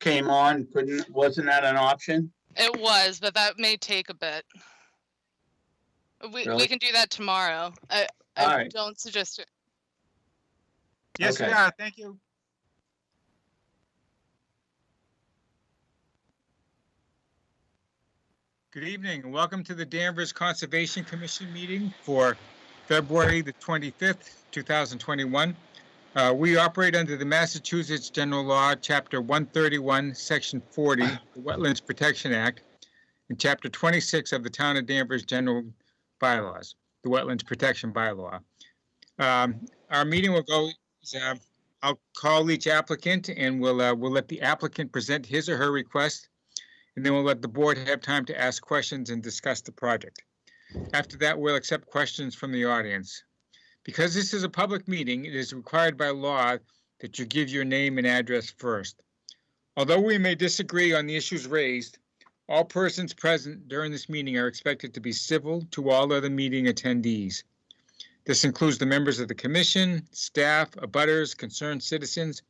came on, wasn't that an option? It was, but that may take a bit. We Really? can do that tomorrow. I Alright. don't suggest it. Yes, Okay. we are. Thank you. Good evening and welcome to the Danvers Conservation Commission meeting for February the 25th, 2021. We operate under the Massachusetts General Law, Chapter 131, Section 40, the Wetlands Protection Act, and Chapter 26 of the Town of Danvers General Bylaws, the Wetlands Protection Bylaw. Our meeting will go, I'll call each applicant and we'll let the applicant present his or her request, and then we'll let the board have time to ask questions and discuss the project. After that, we'll accept questions from the audience. Because this is a public meeting, it is required by law that you give your name and address first. Although we may disagree on the issues raised, all persons present during this meeting are expected to be civil to all other meeting attendees. This includes the members of the commission, staff, abutters, concerned citizens,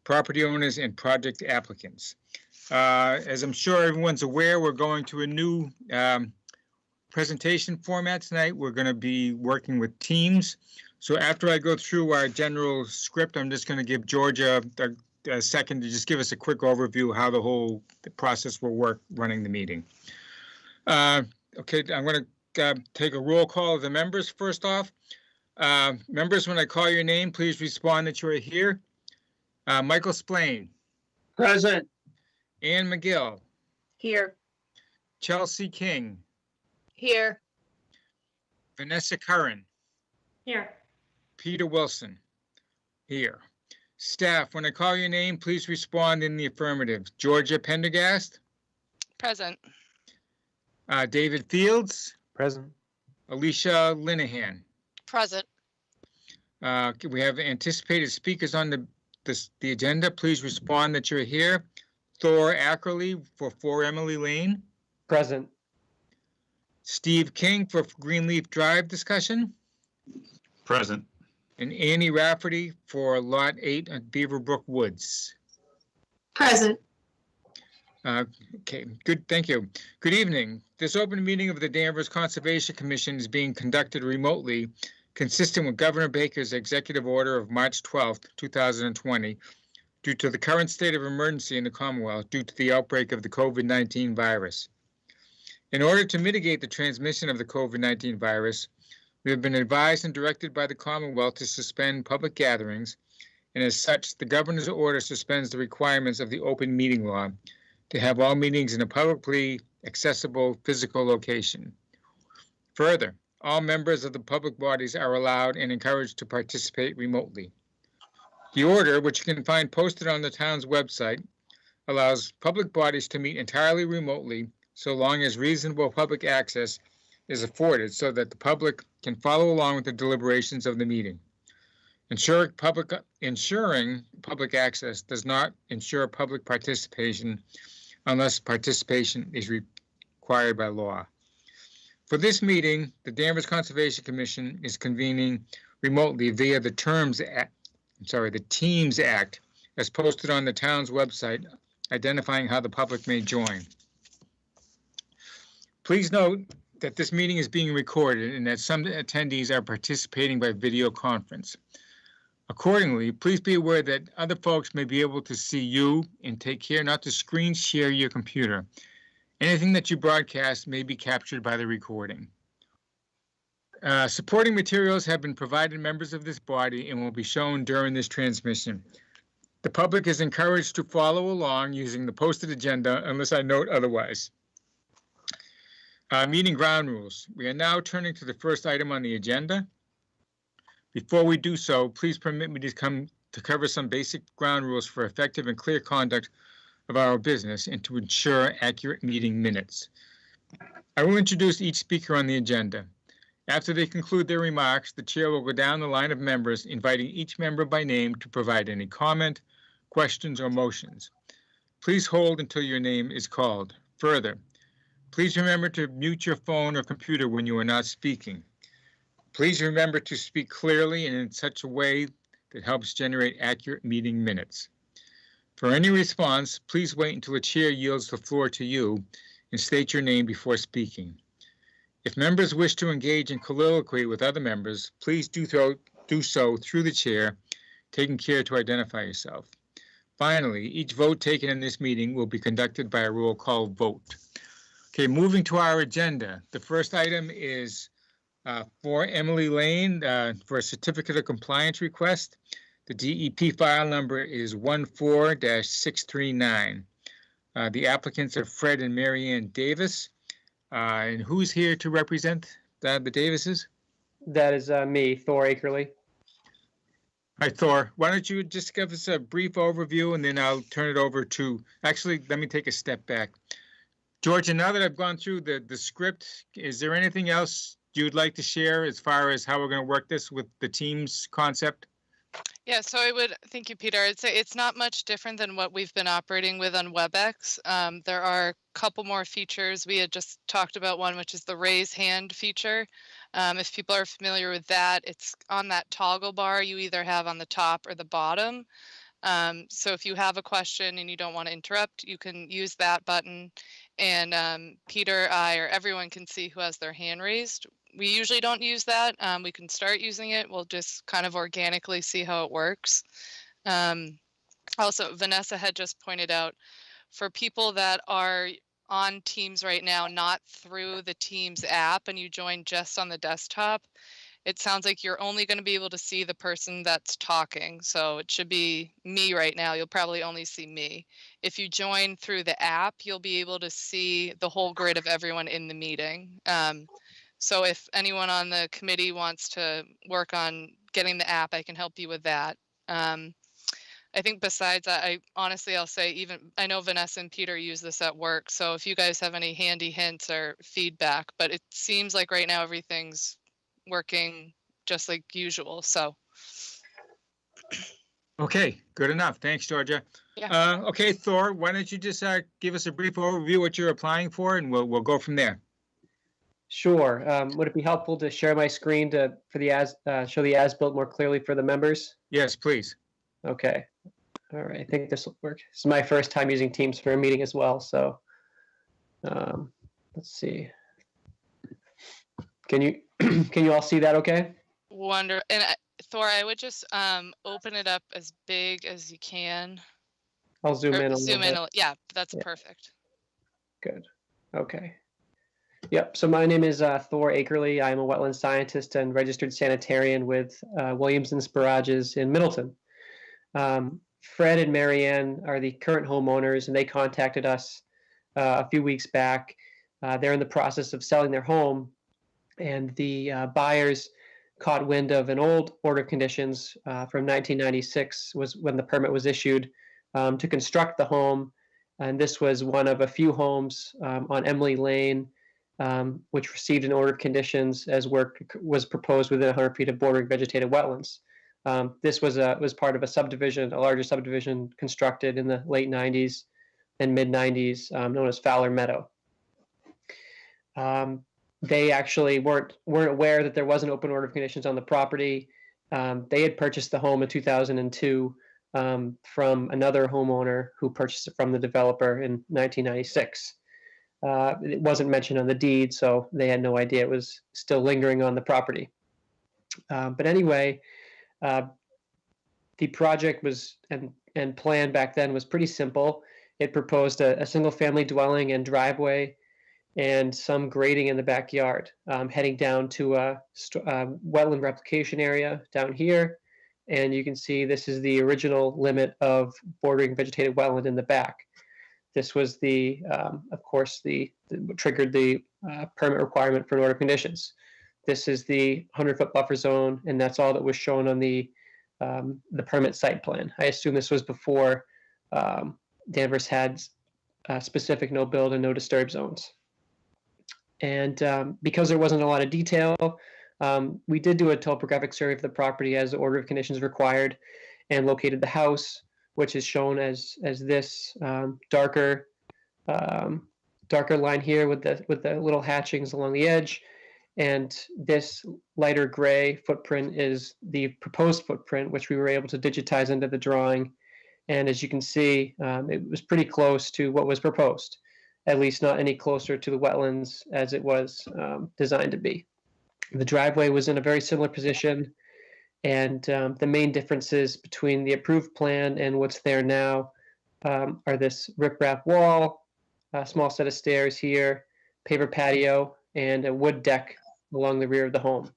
property owners, and project applicants. As I'm sure everyone's aware, we're going to a new presentation format tonight. We're going to be working with teams. So after I go through our general script, I'm just going to give Georgia a second to just give us a quick overview of how the process will work running the meeting. Okay, I'm going to take a roll call of the members first off. Members, when I call your name, please respond that you are here. Michael Splain. Present. Ann McGill. Here. Chelsea King. Here. Vanessa Curran. Here. Peter Wilson. Here. Staff, when I call your name, please respond in the affirmative. Georgia Pendergast. Present. David Fields. Present. Alicia Linehan. Present. We have anticipated speakers on the agenda. Please respond that you're here. Thor Ackerley for 4 Emily Lane. Present. Steve King for Greenleaf Drive discussion. Present. And Annie Rafferty for Lot 8 at Beaverbrook Woods. Present. Okay, good, thank you. Good evening. This open meeting of the Danvers Conservation Commission is being conducted remotely, consistent with Governor Baker's executive order of March 12th, 2020, due to the current state of emergency in the Commonwealth due to the outbreak of the COVID-19 virus. In order to mitigate the transmission of the COVID-19 virus, we have been advised and directed by the Commonwealth to suspend public gatherings, and as such, the governor's order suspends the requirements of the open meeting law to have all meetings in a publicly accessible physical location. Further, all members of the public bodies are allowed and encouraged to participate remotely. The order, which you can find posted on the town's website, allows public bodies to meet entirely remotely so long as reasonable public access is afforded so that the public can follow along with the deliberations of the meeting. Ensuring public access does not ensure public participation unless participation is required by law. For this meeting, the Danvers Conservation Commission is convening remotely via the Teams Act, as posted on the town's website, identifying how the public may join. Please note that this meeting is being recorded and that some attendees are participating by video conference. Accordingly, please be aware that other folks may be able to see you, and take care not to screen share your computer. Anything that you broadcast may be captured by the recording. Supporting materials have been provided members of this body and will be shown during this transmission. The public is encouraged to follow along using the posted agenda unless I note otherwise. Meeting ground rules. We are now turning to the first item on the agenda. Before we do so, please permit me to cover some basic ground rules for effective and clear conduct of our business and to ensure accurate meeting minutes. I will introduce each speaker on the agenda. After they conclude their remarks, the chair will go down the line of members, inviting each member by name to provide any comment, questions, or motions. Please hold until your name is called. Further, please remember to mute your phone or computer when you are not speaking. Please remember to speak clearly and in such a way that helps generate accurate meeting minutes. For any response, please wait until the chair yields the floor to you and state your name before speaking. If members wish to engage in colloquy with other members, please do so through the chair, taking care to identify yourself. Finally, each vote taken in this meeting will be conducted by a roll call vote. Okay, moving to our agenda. The first item is for Emily Lane for a certificate of compliance request. The DEP file number is 14-639. The applicants are Fred and Marianne Davis. And who's here to represent the Davises? That is me, Thor Akerley. Hi, Thor. Why don't you just give us a brief overview and then I'll turn it over to, actually, let me take a step back. Georgia, now that I've gone through the script, is there anything else you'd like to share as far as how we're going to work this with the teams concept? Yeah, so thank you, Peter. I'd say it's not much different than what we've been operating with on WebEx. There are a couple more features. We had just talked about one, which is the raise hand feature. If people are familiar with that, it's on that toggle bar you either have on the top or the bottom. So if you have a question and you don't want to interrupt, you can use that button and Peter, I, or everyone can see who has their hand raised. We usually don't use that. We can start using it. We'll just kind of organically see how it works. Also, Vanessa had just pointed out, for people that are on Teams right now, not through the Teams app, and you join just on the desktop, it sounds like you're only going to be able to see the person that's talking. So it should be me right now. You'll probably only see me. If you join through the app, you'll be able to see the whole grid of everyone in the meeting. So if anyone on the committee wants to work on getting the app, I can help you with that. I think besides that, I'll say, I know Vanessa and Peter use this at work. So if you guys have any handy hints or feedback, but it seems like right now everything's working just like usual. So. Okay, good enough. Thanks, Georgia. Yeah. Okay, Thor, why don't you just give us a brief overview of what you're applying for, and we'll go from there. Sure. Would it be helpful to share my screen to show the as-built more clearly for the members? Yes, please. Okay. All right. I think this will work. This is my first time using Teams for a meeting as well. So let's see. Can you all see that okay? Wonder. And Thor, I would just open it up as big as you can. I'll zoom in. Yeah, that's Yeah. Perfect. Good. Okay. Yep. So my name is Thor Akerley. I'm a wetland scientist and registered sanitarian with Williams and Sparages in Middleton. Fred and Marianne are the current homeowners, and they contacted us a few weeks back. They're in the process of selling their home, and the buyers caught wind of an old order of conditions from 1996 was when the permit was issued to construct the home. And this was one of a few homes on Emily Lane, which received an order of conditions as work was proposed within 100 feet of bordering vegetated wetlands. This was part of a larger subdivision constructed in the late 90s and mid 90s, known as Fowler Meadow. They actually weren't aware that there was an open order of conditions on the property. They had purchased the home in 2002 from another homeowner who purchased it from the developer in 1996. It wasn't mentioned on the deed, so they had no idea it was still lingering on the property. But anyway, the project was and plan back then was pretty simple. It proposed a single-family dwelling and driveway and some grading in the backyard, heading down to a wetland replication area down here. And you can see this is the original limit of bordering vegetated wetland in the back. This was of course, triggered the permit requirement for an order of conditions. This is the 100-foot buffer zone, and that's all that was shown on the permit site plan. I assume this was before Danvers had specific no build and no disturb zones. And because there wasn't a lot of detail, we did do a topographic survey of the property as the order of conditions required, and located the house, which is shown as this darker line here with the little hatchings along the edge. And this lighter gray footprint is the proposed footprint, which we were able to digitize into the drawing. And as you can see, it was pretty close to what was proposed, at least not any closer to the wetlands as it was designed to be. The driveway was in a very similar position, and the main differences between the approved plan and what's there now are this riprap wall, a small set of stairs here, paver patio, and a wood deck along the rear of the home.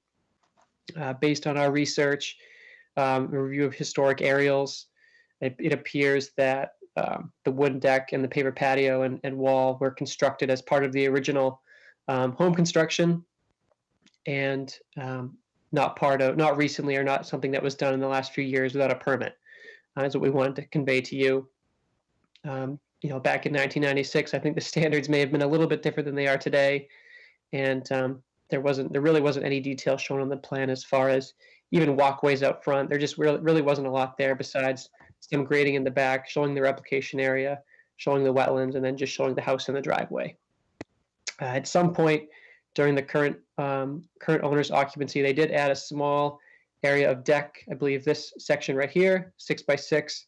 Based on our research, a review of historic aerials, it appears that the wood deck and the paver patio and wall were constructed as part of the original home construction, and not recently, or not something that was done in the last few years without a permit. That's what we wanted to convey to you. Back in 1996, I think the standards may have been a little bit different than they are today, and there really wasn't any detail shown on the plan as far as even walkways out front. There just really wasn't a lot there besides some grading in the back, showing the replication area, showing the wetlands, and then just showing the house and the driveway. At some point during the current owner's occupancy, they did add a small area of deck. I believe this section right here, 6 by 6,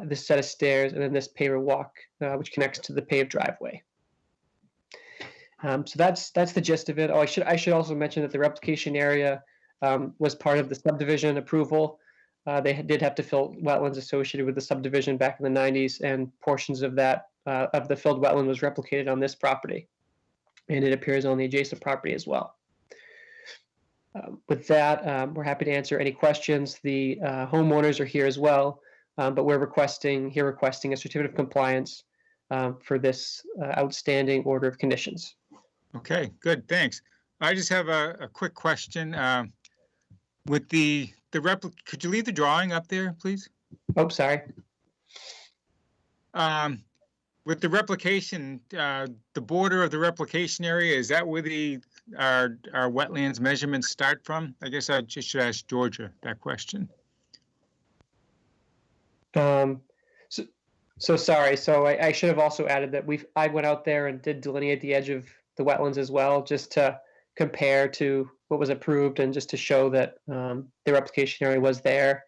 this set of stairs, and then this paver walk, which connects to the paved driveway. So that's the gist of it. Oh, I should also mention that the replication area was part of the subdivision approval. They did have to fill wetlands associated with the subdivision back in the 90s, and portions of that of the filled wetland was replicated on this property, and it appears on the adjacent property as well. With that, we're happy to answer any questions. The homeowners are here as well, but we're requesting a certificate of compliance for this outstanding order of conditions. Okay, good, thanks. I just have a quick question. With the could you leave the drawing up there, please? Oh, sorry. With the replication, the border of the replication area, is that where our wetlands measurements start from? I guess I just should ask Georgia that question. So sorry. So I should have also added that I went out there and did delineate the edge of the wetlands as well, just to compare to what was approved and just to show that the replication area was there.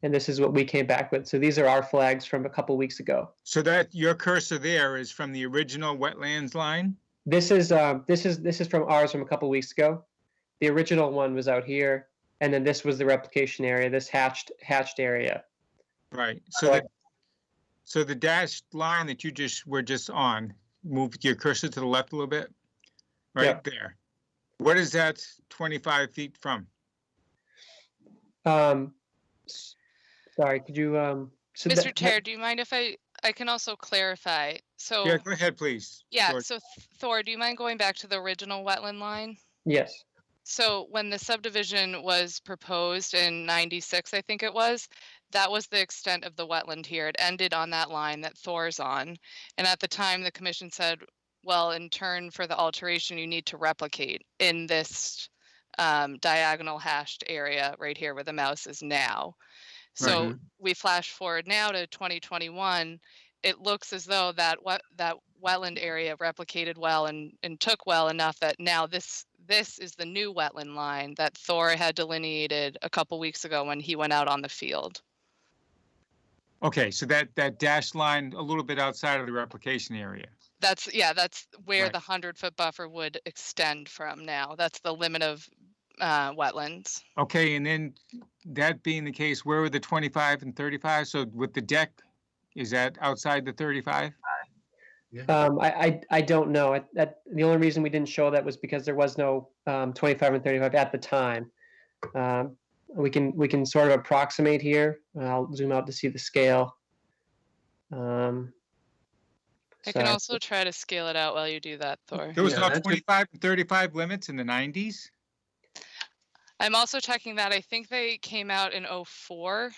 And this is what we came back with. So these are our flags from a couple weeks ago. So that your cursor there is from the original wetlands line? This is from ours from a couple weeks ago. The original one was out here, and then this was the replication area, this hatched area. Right. So So the dashed line that you were just on, move your cursor to the left a little bit, right there. What is that 25 feet from? Sorry, could you? Mr. Chair, do you mind if I can also clarify? So Yeah, go ahead, please. yeah, George. so Thor, do you mind going back to the original wetland line? Yes. So when the subdivision was proposed in 96, I think it was, that was the extent of the wetland here. It ended on that line that Thor's on. And at the time, the commission said, well, in turn for the alteration, you need to replicate in this diagonal hashed area right here where the mouse is now. So we flash forward now to 2021. It looks as though that wetland area replicated well and took well enough that now this is the new wetland line that Thor had delineated a couple weeks ago when he went out on the field. Okay, so that dashed line a little bit outside of the replication area. That's where Right. the 100-foot buffer would extend from now. That's the limit of wetlands. Okay, and then that being the case, where were the 25 and 35? So with the deck, is that outside the 35? I don't know. The only reason we didn't show that was because there was no 25 and 35 at the time. We can sort of approximate here. I'll zoom out to see the scale. I can also try to scale it out while you do that, Thor. There was Yeah, no that's 25 and 35 limits in the 90s? I'm also checking that. I think they came out in 04.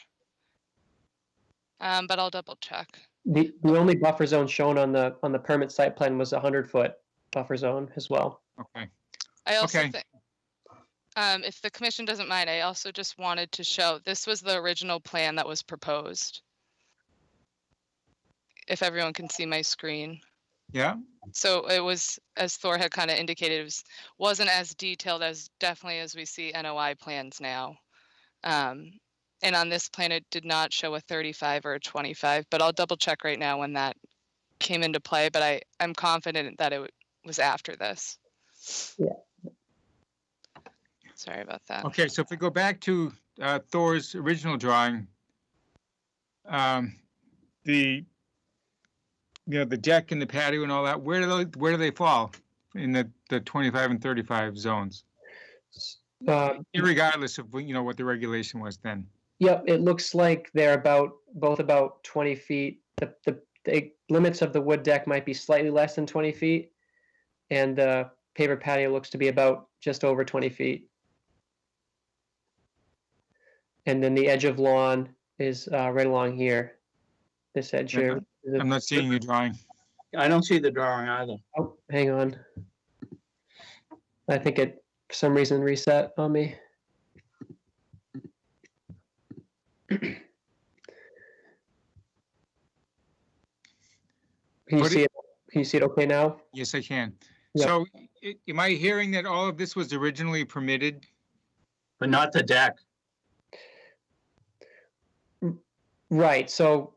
But I'll double check. The only buffer zone shown on the permit site plan was a 100-foot buffer zone as well. Okay. I also Okay. think, if the commission doesn't mind, I also just wanted to show, this was the original plan that was proposed. If everyone can see my screen. Yeah, So it was, as Thor had kind of indicated, wasn't as detailed as definitely as we see NOI plans now. And on this plan, it did not show a 35 or a 25, but I'll double check right now when that came into play, but I'm confident that it was after this. Yeah. Sorry about that. Okay, so if we go back to Thor's original drawing, the deck and the patio and all that, where do they fall in the 25 and 35 zones? Irregardless of what the regulation was then. Yep, it looks like they're both about 20 feet. The limits of the wood deck might be slightly less than 20 feet, and the paver patio looks to be about just over 20 feet. And then the edge of lawn is right along here. This edge here. I'm not seeing your drawing. I don't see the drawing either. Oh, hang on. I think it, for some reason, reset on me. Can you see it? Can you see it okay now? Yes, I can. Yep. So am I hearing that all of this was originally permitted? But not the deck. Right. So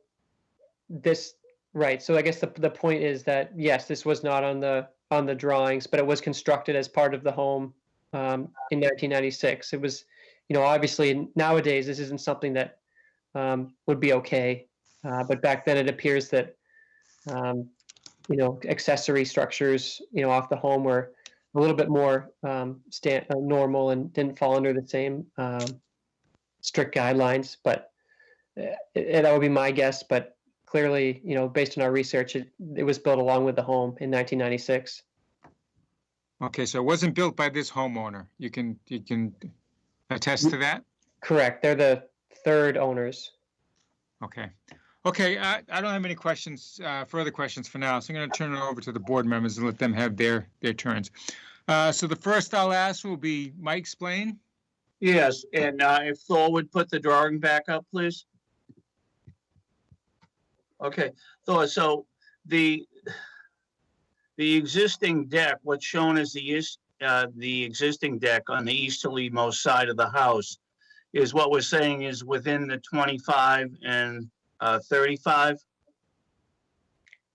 So I guess the point is that, yes, this was not on the drawings, but it was constructed as part of the home in 1996. It was, obviously nowadays this isn't something that would be okay. But back then it appears that, accessory structures, off the home were a little bit more normal and didn't fall under the same strict guidelines. But that would be my guess. But clearly, based on our research, it was built along with the home in 1996. Okay, so it wasn't built by this homeowner. You can attest to that? Correct. They're the third owners. Okay. I don't have any questions, further questions for now, so I'm going to turn it over to the board members and let them have their turns. So the first I'll ask will be Mike Splain. Yes, and if Thor would put the drawing back up, please. Okay, Thor, so the existing deck, what's shown as the existing deck on the easterly most side of the house is what we're saying is within the 25 and 35?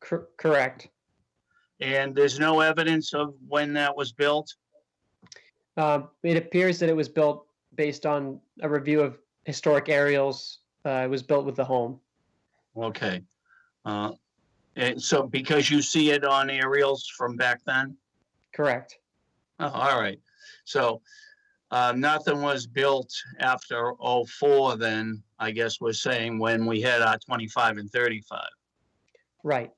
Correct. And there's no evidence of when that was built? It appears that it was built based on a review of historic aerials. It was built with the home. Okay. And so because you see it on aerials from back then? Correct. Oh, all right. So nothing was built after 04 then, I guess we're saying, when we had our 25 and 35. Right.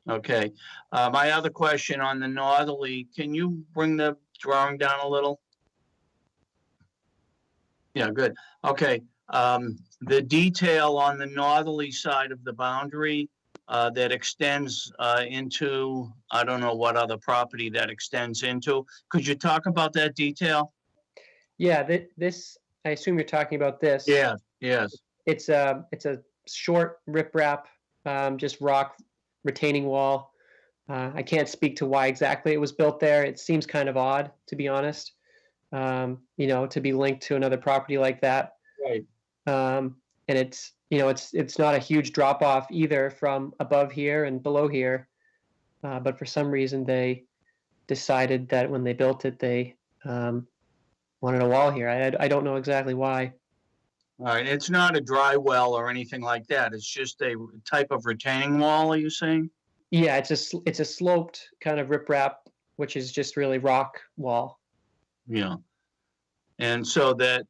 Okay. My other question on the northerly, can you bring the drawing down a little? Yeah, good. Okay. The detail on the northerly side of the boundary that extends into, I don't know what other property that extends into. Could you talk about that detail? Yeah, this, I assume you're talking about this. Yeah, yes. It's a short riprap, just rock retaining wall. I can't speak to why exactly it was built there. It seems kind of odd, to be honest, to be linked to another property like that. Right. And it's not a huge drop off either from above here and below here. But for some reason they decided that when they built it, they wanted a wall here. I don't know exactly why. All right. It's not a dry well or anything like that. It's just a type of retaining wall, are you saying? Yeah, it's a sloped kind of riprap, which is just really rock wall. Yeah. And so that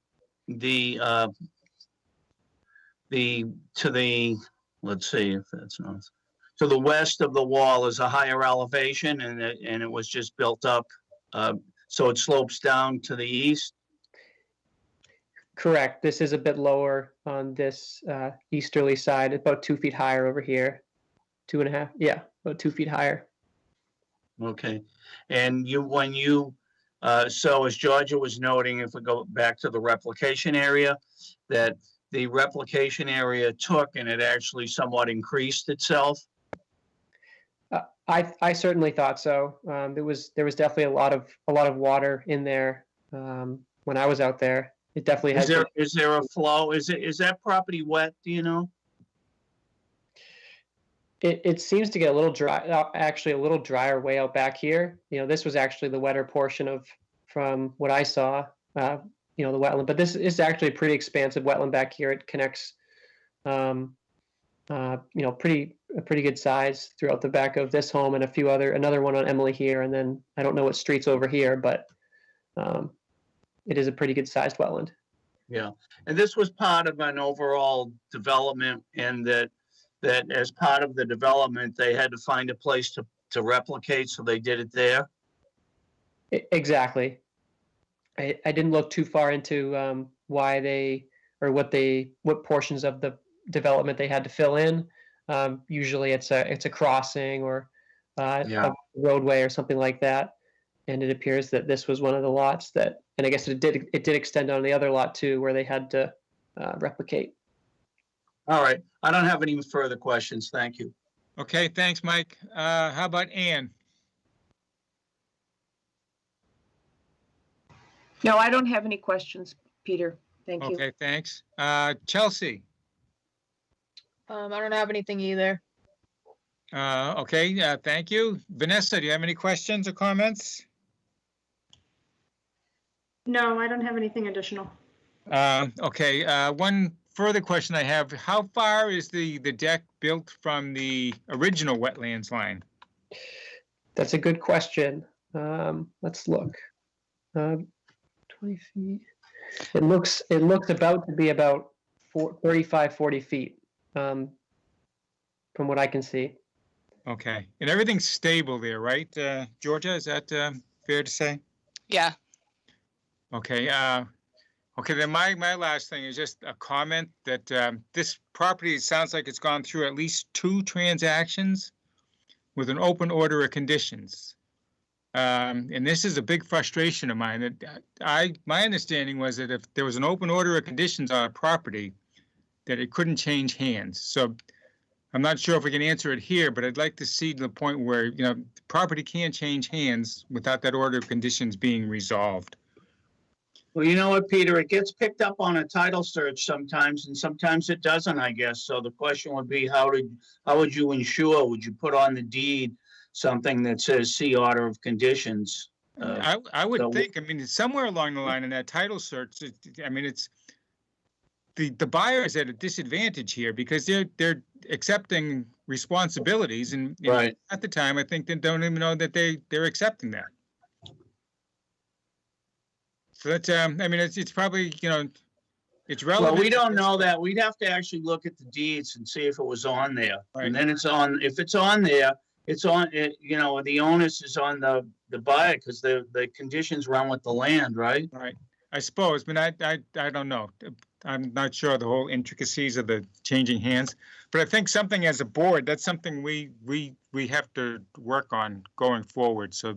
let's see if that's not, to the west of the wall is a higher elevation and it was just built up. So it slopes down to the east. Correct. This is a bit lower on this easterly side, about 2 feet higher over here. 2.5. Yeah, about 2 feet higher. Okay. And so as Georgia was noting, if we go back to the replication area, that the replication area took and it actually somewhat increased itself. I certainly thought so. There was definitely a lot of water in there when I was out there. it definitely has. Is there a flow? Is that property wet? Do you know? It seems to get a little dry, actually a little drier way out back here. This was actually the wetter portion from what I saw, the wetland, but this is actually a pretty expansive wetland back here. It connects, a pretty good size throughout the back of this home and another one on Emily here. And then I don't know what street's over here, but it is a pretty good sized wetland. Yeah, and this was part of an overall development, and that as part of the development, they had to find a place to replicate, so they did it there. Exactly. I didn't look too far into why what portions of the development they had to fill in. Usually it's a crossing or a roadway or something like that. And it appears that this was one of the lots and I guess it did extend on the other lot too, where they had to replicate. All right, I don't have any further questions. Thank you. Okay, thanks, Mike. How about Ann? No, I don't have any questions, Peter. Thank you. Okay, thanks. Chelsea? I don't have anything either. Okay, thank you. Vanessa, do you have any questions or comments? No, I don't have anything additional. Okay, one further question I have. How far is the deck built from the original wetlands line? That's a good question. Let's look. 20 feet. It looks about to be about 35, 40 feet from what I can see. Okay, and everything's stable there, right, Georgia? Is that fair to say? Yeah. Okay. Okay. Then my last thing is just a comment that this property sounds like it's gone through at least 2 transactions with an open order of conditions. And this is a big frustration of mine. That my understanding was that if there was an open order of conditions on a property, that it couldn't change hands. So I'm not sure if we can answer it here, but I'd like to see to the point where the property can't change hands without that order of conditions being resolved. Well, you know what, Peter, it gets picked up on a title search sometimes, and sometimes it doesn't, I guess. So the question would be, how would you ensure? Would you put on the deed something that says see order of conditions? I would think. I mean, somewhere along the line in that title search, it's the buyer is at a disadvantage here because they're accepting responsibilities, and right at the time, I think they don't even know that they're accepting that. So that's, it's probably, it's relevant. Well, we don't know that. We'd have to actually look at the deeds and see if it was on there. Right. And then if it's on there, it's on it, the onus is on the buyer because the conditions run with the land, right? Right. I suppose, but I don't know. I'm not sure the whole intricacies of the changing hands, but I think something as a board, that's something we have to work on going forward. So,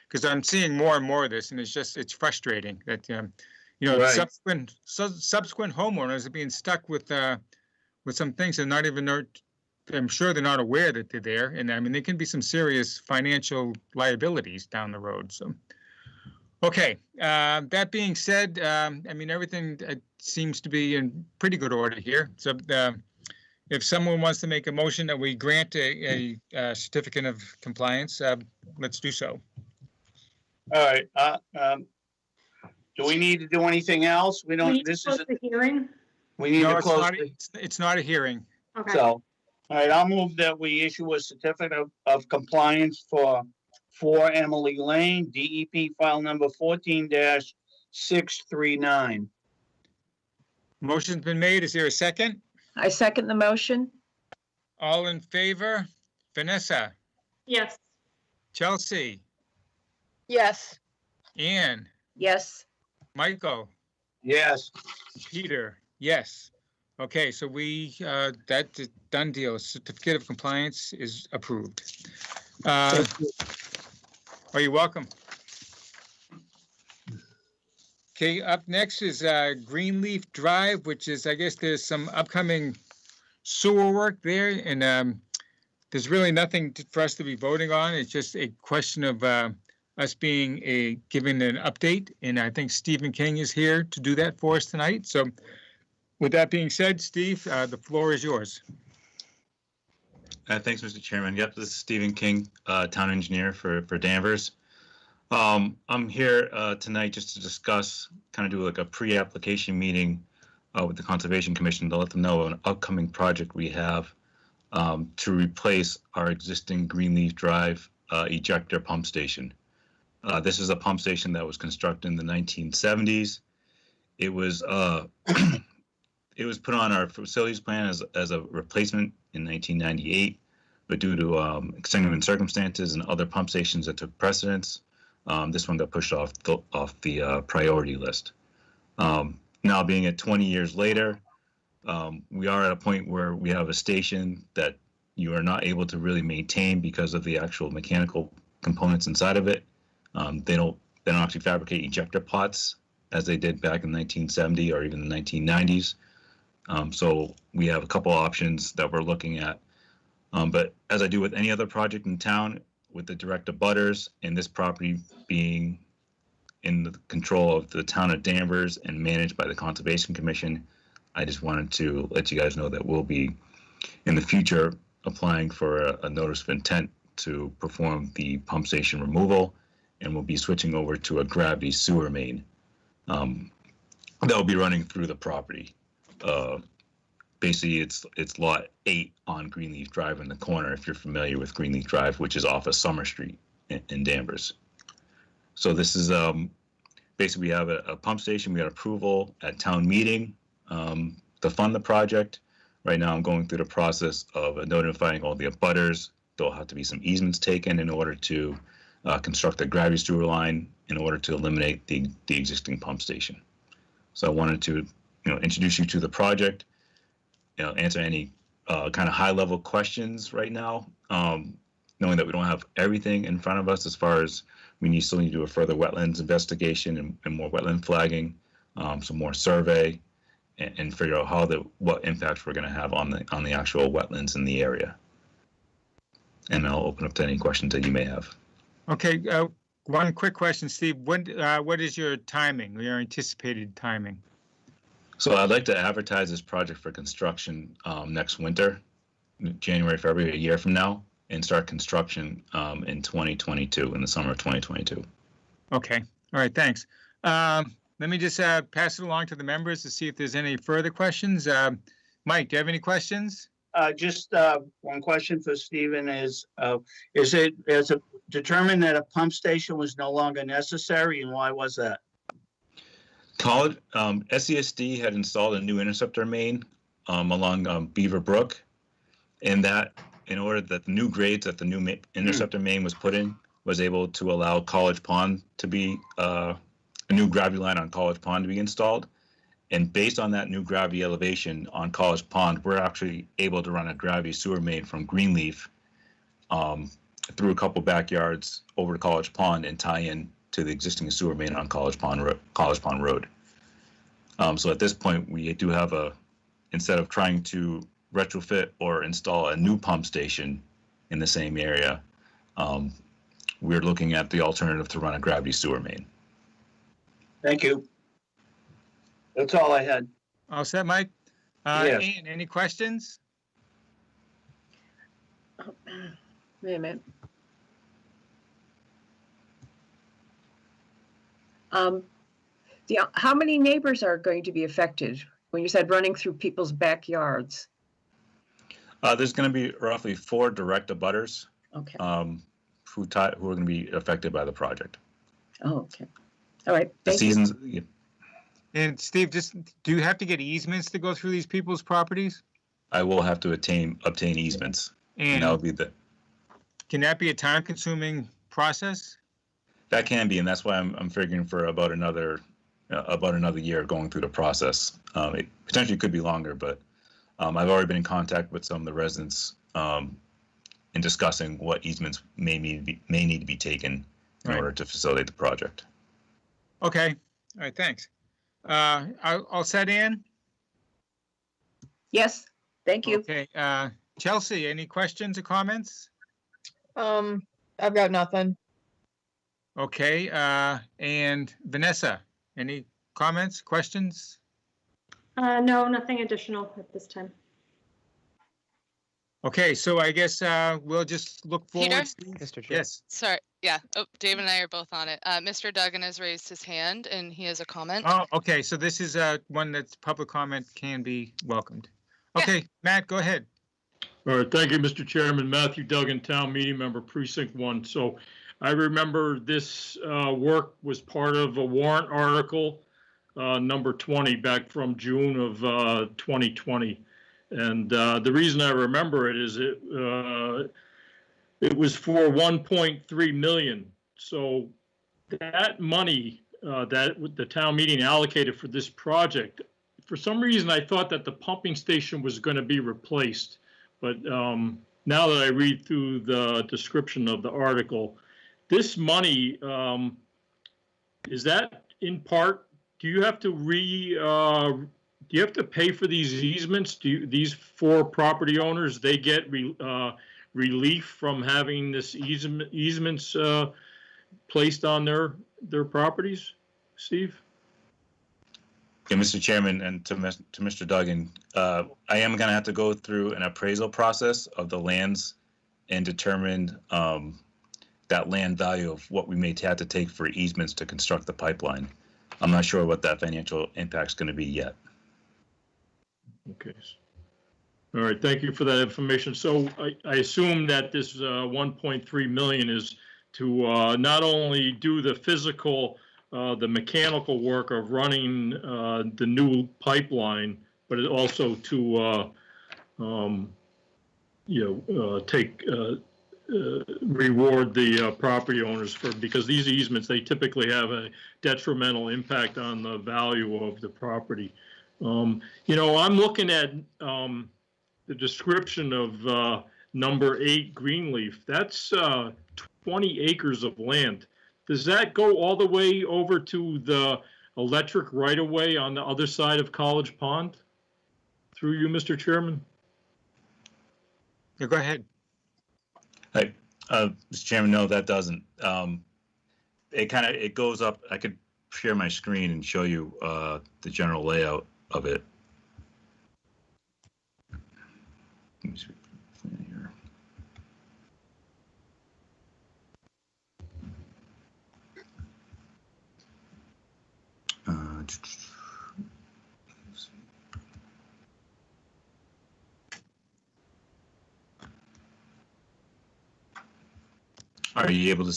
because I'm seeing more and more of this, and it's frustrating that Right. subsequent homeowners are being stuck with some things they're not even. I'm sure they're not aware that they're there, and there can be some serious financial liabilities down the road. So, okay. That being said, everything seems to be in pretty good order here. So, if someone wants to make a motion that we grant a certificate of compliance, let's do so. All right. Do we need to do anything else? We don't. This is. The hearing. We need to close. It's not a hearing. Okay. So, all right. I'll move that we issue a certificate of compliance for 4 Emily Lane, DEP file number 14-639. Motion's been made. Is there a second? I second the motion. All in favor? Vanessa, Yes. Chelsea, Yes. Ann, Yes. Michael, Yes. Peter, yes. Okay, so that's a done deal. Certificate of compliance is approved. You're welcome. Okay, up next is Greenleaf Drive, which is, I guess there's some upcoming sewer work there, and there's really nothing for us to be voting on. It's just a question of us giving an update, and I think Stephen King is here to do that for us tonight. So with that being said, Steve, the floor is yours. Thanks, Mr. Chairman. Yep, this is Stephen King, town engineer for Danvers. I'm here tonight just to discuss, kind of do like a pre-application meeting with the Conservation Commission to let them know an upcoming project we have to replace our existing Greenleaf Drive ejector pump station. This is a pump station that was constructed in the 1970s. It was it was put on our facilities plan as a replacement in 1998, but due to extenuating circumstances and other pump stations that took precedence, this one got pushed off the priority list. Now, being at 20 years later, we are at a point where we have a station that you are not able to really maintain because of the actual mechanical components inside of it. They don't actually fabricate ejector pots as they did back in 1970 or even the 1990s. So we have a couple options that we're looking at. But as I do with any other project in town, with the direct abutters and this property being in the control of the town of Danvers and managed by the Conservation Commission, I just wanted to let you guys know that we'll be in the future applying for a notice of intent to perform the pump station removal, and we'll be switching over to a gravity sewer main that will be running through the property. Basically, it's lot 8 on Greenleaf Drive in the corner, if you're familiar with Greenleaf Drive, which is off of Summer Street in Danvers. So this is basically we have a pump station. We got approval at town meeting to fund the project. Right now, I'm going through the process of notifying all the abutters. There'll have to be some easements taken in order to construct the gravity sewer line in order to eliminate the existing pump station. So I wanted to introduce you to the project, answer any kind of high-level questions right now, knowing that we don't have everything in front of us as far as we still need to do a further wetlands investigation and more wetland flagging, some more survey, and figure out what impacts we're going to have on the actual wetlands in the area. And I'll open up to any questions that you may have. Okay, one quick question, Steve. What is your timing, your anticipated timing? So I'd like to advertise this project for construction next winter, January, February, a year from now, and start construction in 2022, in the summer of 2022. Okay, all right, thanks. Let me just pass it along to the members to see if there's any further questions. Mike, do you have any questions? Just one question for Stephen is it determined that a pump station was no longer necessary, and why was that? SCSD had installed a new interceptor main along Beaver Brook, and that in order that the new grades that the new interceptor main was put in was able to allow College Pond to be a new gravity line on College Pond to be installed. And based on that new gravity elevation on College Pond, we're actually able to run a gravity sewer main from Greenleaf through a couple backyards over to College Pond and tie in to the existing sewer main on College Pond Road. So at this point, we do have instead of trying to retrofit or install a new pump station in the same area, we're looking at the alternative to run a gravity sewer main. Thank you. That's all I had. All set, Mike? Yes. Ian, any questions? Wait a minute. How many neighbors are going to be affected when you said running through people's backyards? There's going to be roughly 4 direct abutters Okay. who are going to be affected by the project. Oh, okay. All right. The Thank you. seasons. And Steve, do you have to get easements to go through these people's properties? I will have to obtain easements, and that will be Can that be a time-consuming process? That can be, and that's why I'm figuring for about another year going through the process. It potentially could be longer, but I've already been in contact with some of the residents in discussing what easements may need to be taken in order to facilitate the project. Okay. All right. Thanks. All set, Ann? Yes, thank you. Okay. Chelsea, any questions or comments? I've got nothing. Okay, and Vanessa, any comments, questions? No, nothing additional at this time. Okay, so I guess we'll just look forward. Peter? Steve. Mr. Chair. Yes. Sorry, yeah. Oh, Dave and I are both on it. Mr. Duggan has raised his hand and he has a comment. Oh, okay, so this is one that's public comment can be welcomed. Yeah. Okay, Matt, go ahead. All right, thank you, Mr. Chairman. Matthew Duggan, Town Meeting Member, Precinct 1. So I remember this work was part of a warrant article, number 20, back from June of 2020. And the reason I remember it is it was for 1.3 million. So that money that the town meeting allocated for this project, for some reason I thought that the pumping station was going to be replaced. But now that I read through the description of the article, this money, is that in part, do you have to do you have to pay for these easements? These 4 property owners, they get relief from having this easements placed on their properties? Steve? Yeah, Mr. Chairman, and to Mr. Duggan, I am going to have to go through an appraisal process of the lands and determine that land value of what we may have to take for easements to construct the pipeline. I'm not sure what that financial impact is going to be yet. Okay. All right, thank you for that information. So I assume that this 1.3 million is to not only do the physical, the mechanical work of running the new pipeline, but it also to reward the property owners because these easements, they typically have a detrimental impact on the value of the property. I'm looking at the description of number 8 Greenleaf. That's 20 acres of land. Does that go all the way over to the electric right-of-way on the other side of College Pond? Through you, Mr. Chairman? Yeah, go ahead. Hi, Mr. Chairman, no, that doesn't. It goes up. I could share my screen and show you the general layout of it. Let me see here. Are you able to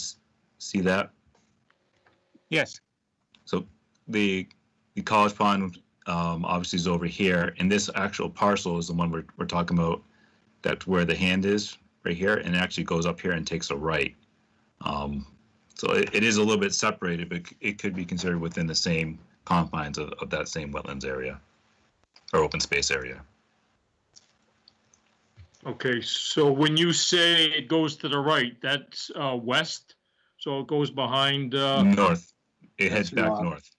see that? Yes. So the College Pond obviously is over here, and this actual parcel is the one we're talking about. That's where the hand is, right here, and it actually goes up here and takes a right. So it is a little bit separated, but it could be considered within the same confines of that same wetlands area or open space area. Okay, so when you say it goes to the right, that's west, so it goes behind North. It heads back north.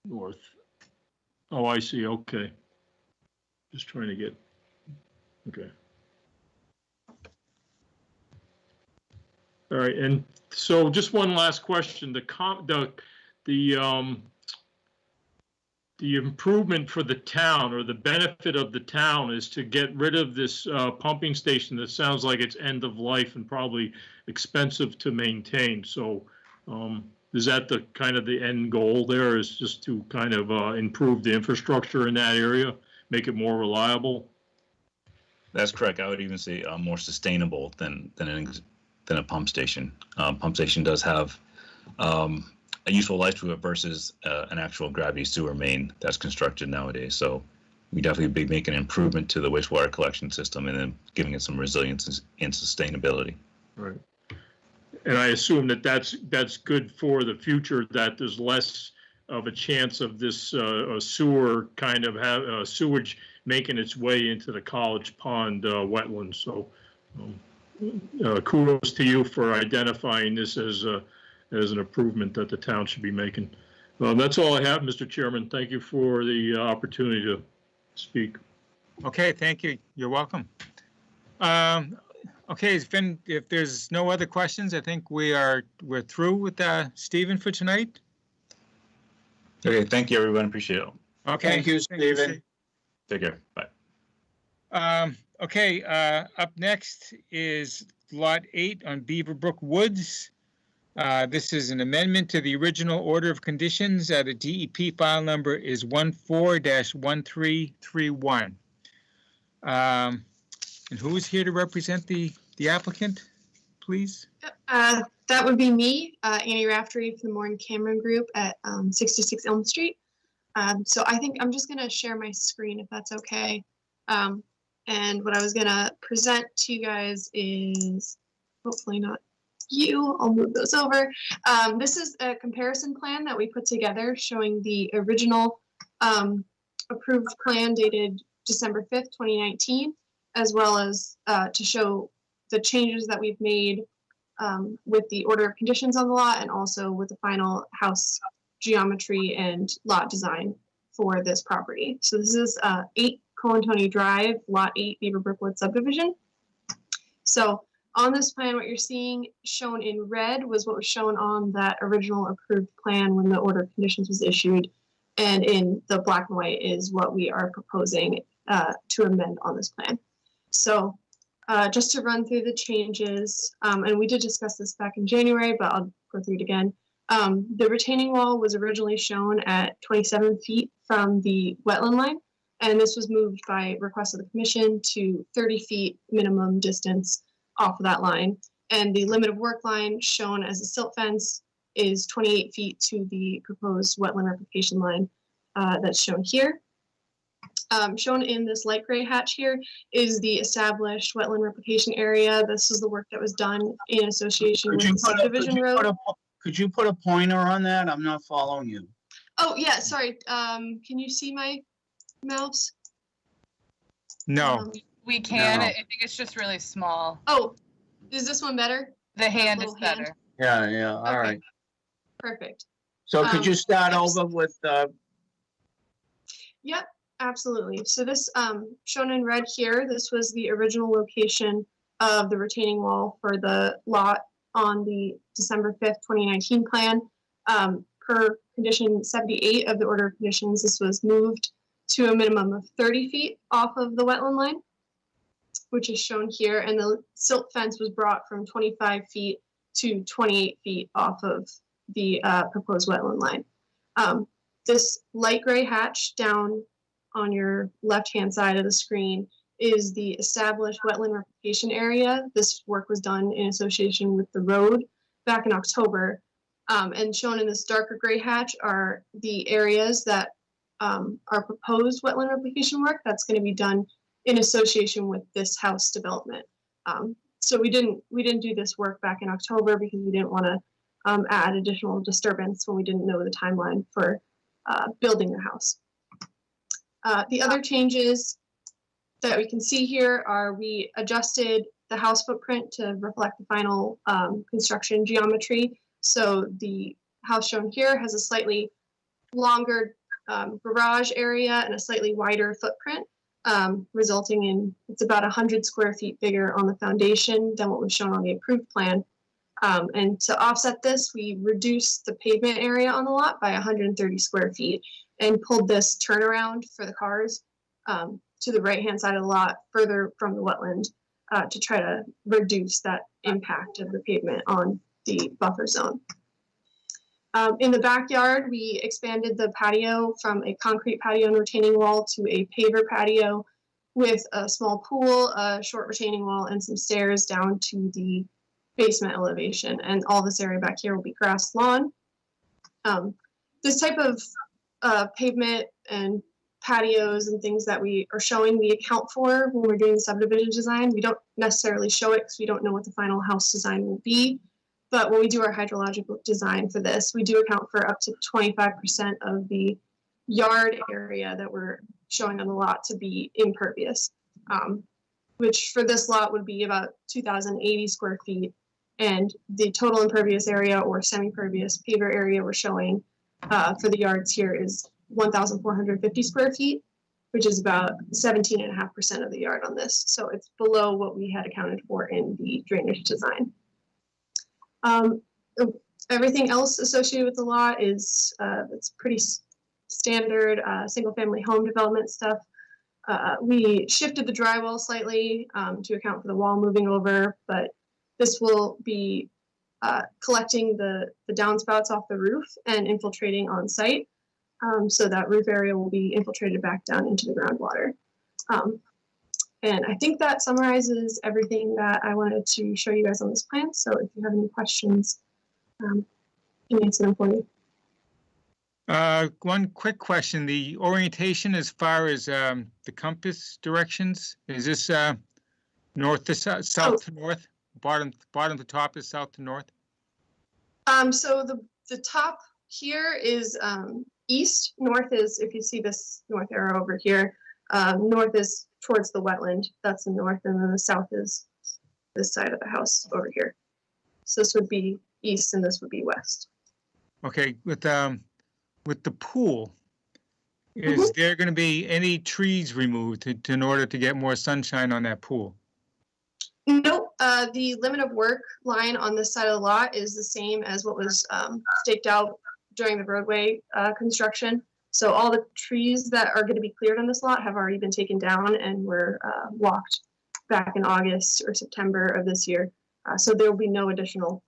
North. Oh, I see. Okay. Just trying to get. Okay. All right, and so just one last question: the improvement for the town, or the benefit of the town, is to get rid of this pumping station that sounds like it's end of life and probably expensive to maintain. So is that the kind of the end goal there, is just to kind of improve the infrastructure in that area, make it more reliable? That's correct. I would even say more sustainable than a pump station. Pump station does have a useful life to it versus an actual gravity sewer main that's constructed nowadays. So we definitely be making an improvement to the wastewater collection system and then giving it some resilience and sustainability. Right. And I assume that that's good for the future, that there's less of a chance of this sewer kind of sewage making its way into the College Pond wetlands. So kudos to you for identifying this as an improvement that the town should be making. That's all I have, Mr. Chairman. Thank you for the opportunity to speak. Okay, thank you. You're welcome. Okay, if there's no other questions, I think we're through with Stephen for tonight. Okay, thank you, everyone. Appreciate it. Okay. Thank you, Stephen. Take care. Bye. Okay, up next is Lot 8 on Beaverbrook Woods. This is an amendment to the original order of conditions. The DEP file number is 14-1331. And who is here to represent the applicant, please? That would be me, Annie Raftery from the Moore and Cameron Group at 66 Elm Street. So I think I'm just going to share my screen if that's okay. And what I was going to present to you guys is, hopefully not you, I'll move those over. This is a comparison plan that we put together showing the original approved plan dated December 5th, 2019, as well as to show the changes that we've made with the order of conditions on the lot and also with the final house geometry and lot design for this property. So this is 8 Coantoni Drive, Lot 8, Beaverbrook Woods subdivision. So on this plan, what you're seeing shown in red was what was shown on that original approved plan when the order of conditions was issued. And in the black and white is what we are proposing to amend on this plan. So just to run through the changes, and we did discuss this back in January, but I'll go through it again. The retaining wall was originally shown at 27 feet from the wetland line, and this was moved by request of the commission to 30 feet minimum distance off of that line. And the limit of work line shown as a silt fence is 28 feet to the proposed wetland replication line that's shown here. Shown in this light gray hatch here is the established wetland replication area. This is the work that was done in association with the subdivision road. Could you put a pointer on that? I'm not following you. Oh, yeah, sorry. Can you see my mouse? No. We can. No. I think it's just really small. Oh, is this one better? The hand is little hand? better. Yeah, all Okay. right. Perfect. So could you start Yep. over with, Yep, absolutely. So this shown in red here, this was the original location of the retaining wall for the lot on the December 5th, 2019 plan. Per condition 78 of the order of conditions, this was moved to a minimum of 30 feet off of the wetland line, which is shown here. And the silt fence was brought from 25 feet to 28 feet off of the proposed wetland line. This light gray hatch down on your left-hand side of the screen is the established wetland replication area. This work was done in association with the road back in October. And shown in this darker gray hatch are the areas that are proposed wetland replication work that's going to be done in association with this house development. So we didn't do this work back in October because we didn't want to add additional disturbance when we didn't know the timeline for building the house. The other changes that we can see here are we adjusted the house footprint to reflect the final construction geometry. So the house shown here has a slightly longer garage area and a slightly wider footprint, resulting in it's about 100 square feet bigger on the foundation than what was shown on the approved plan. And to offset this, we reduced the pavement area on the lot by 130 square feet and pulled this turnaround for the cars to the right-hand side of the lot further from the wetland to try to reduce that impact of the pavement on the buffer zone. In the backyard, we expanded the patio from a concrete patio and retaining wall to a paver patio with a small pool, a short retaining wall, and some stairs down to the basement elevation. And all this area back here will be grass lawn. This type of pavement and patios and things that we are showing, we account for when we're doing the subdivision design. We don't necessarily show it because we don't know what the final house design will be. But when we do our hydrological design for this, we do account for up to 25% of the yard area that we're showing on the lot to be impervious, which for this lot would be about 2,080 square feet. And the total impervious area or semi-pervious paver area we're showing for the yards here is 1,450 square feet. which is about 17.5% of the yard on this. So it's below what we had accounted for in the drainage design. Everything else associated with the lot is it's pretty standard single family home development stuff. We shifted the drywall slightly to account for the wall moving over, but this will be collecting the downspouts off the roof and infiltrating on site. So that roof area will be infiltrated back down into the groundwater. And I think that summarizes everything that I wanted to show you guys on this plan. So if you have any questions, I can answer them for you. One quick question, the orientation as far as the compass directions, is this north to south to north? Bottom to top is south to north? So the top here is east, north is, if you see this north arrow over here, north is towards the wetland, that's the north, and then the south is this side of the house over here. So this would be east and this would be west. Okay, with the pool, is there going to be any trees removed in order to get more sunshine on that pool? Nope. The limit of work line on this side of the lot is the same as what was staked out during the roadway construction. So all the trees that are going to be cleared on this lot have already been taken down and were walked back in August or September of this year. So there will be no additional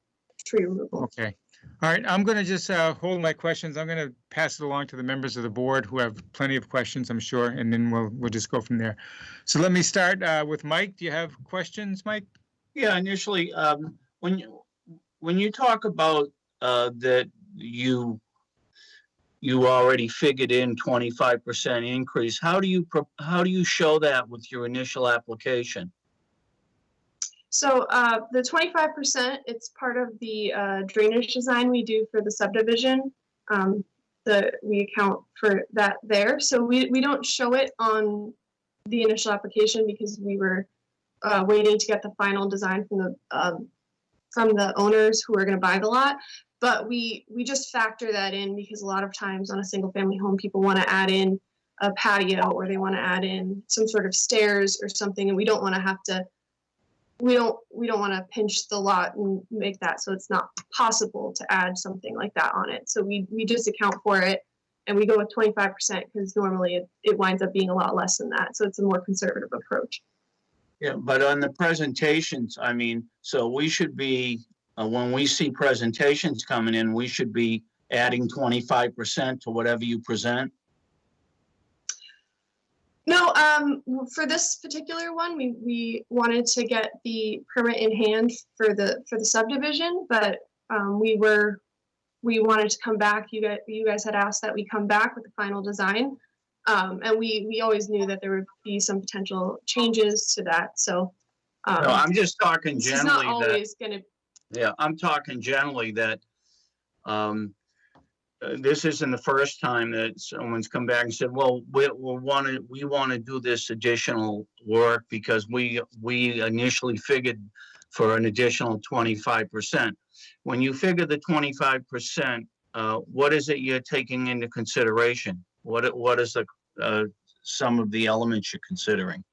tree removal. Okay. All right. I'm going to just hold my questions. I'm going to pass it along to the members of the board who have plenty of questions, I'm sure, and then we'll just go from there. So let me start with Mike. Do you have questions, Mike? Yeah, initially, when you talk about that you already figured in 25% increase, how do you show that with your initial application? So the 25%, it's part of the drainage design we do for the subdivision. We account for that there. So we don't show it on the initial application because we were waiting to get the final design from the owners who are going to buy the lot. But we just factor that in because a lot of times on a single family home, people want to add in a patio or they want to add in some sort of stairs or something, and we don't want to have to. We don't want to pinch the lot and make that so it's not possible to add something like that on it. So we just account for it and we go with 25% because normally it winds up being a lot less than that. So it's a more conservative approach. Yeah, but on the presentations, I mean, so we should be, when we see presentations coming in, we should be adding 25% to whatever you present. No, for this particular one, we wanted to get the permit in hand for the subdivision, but we wanted to come back. You guys had asked that we come back with the final design, and we always knew that there would be some potential changes to that. So no, I'm just talking generally. It's not always going to. Yeah, I'm talking generally that this isn't the first time that someone's come back and said, well, we want to do this additional work because we initially figured for an additional 25%. When you figure the 25%, what is it you're taking into consideration? What is the some of the elements you're considering?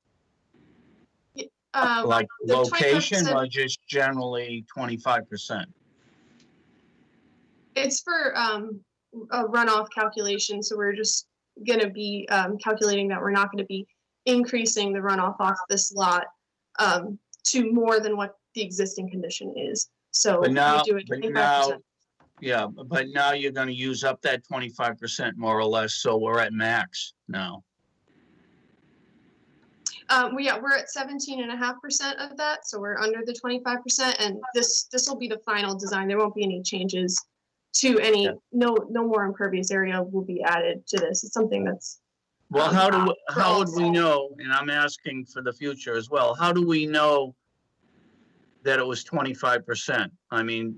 Like location or just generally 25%? It's for a runoff calculation. So we're just going to be calculating that we're not going to be increasing the runoff off this lot to more than what the existing condition is. So but now, we do it 25%. Yeah, but now you're going to use up that 25% more or less. So we're at max now. We're at 17.5% of that. So we're under the 25%. And this will be the final design. There won't be any changes to any, no more impervious area will be added to this. It's something that's. Well, how would we know, and I'm asking for the future as well, how do we know that it was 25%? I mean,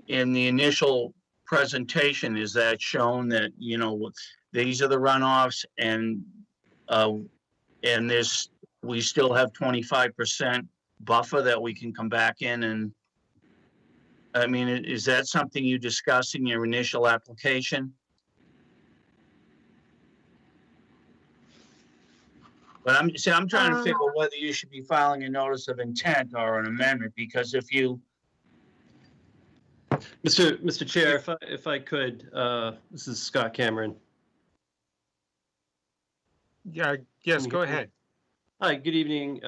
in the initial presentation, is that shown that, you know, these are the runoffs and this, we still have 25% buffer that we can come back in and, I mean, is that something you discussed in your initial application? But I'm trying to figure out whether you should be filing a notice of intent or an amendment, because if you, Mr. Chair, if I could, this is Scott Cameron. Yeah, yes, go ahead. Hi, good evening.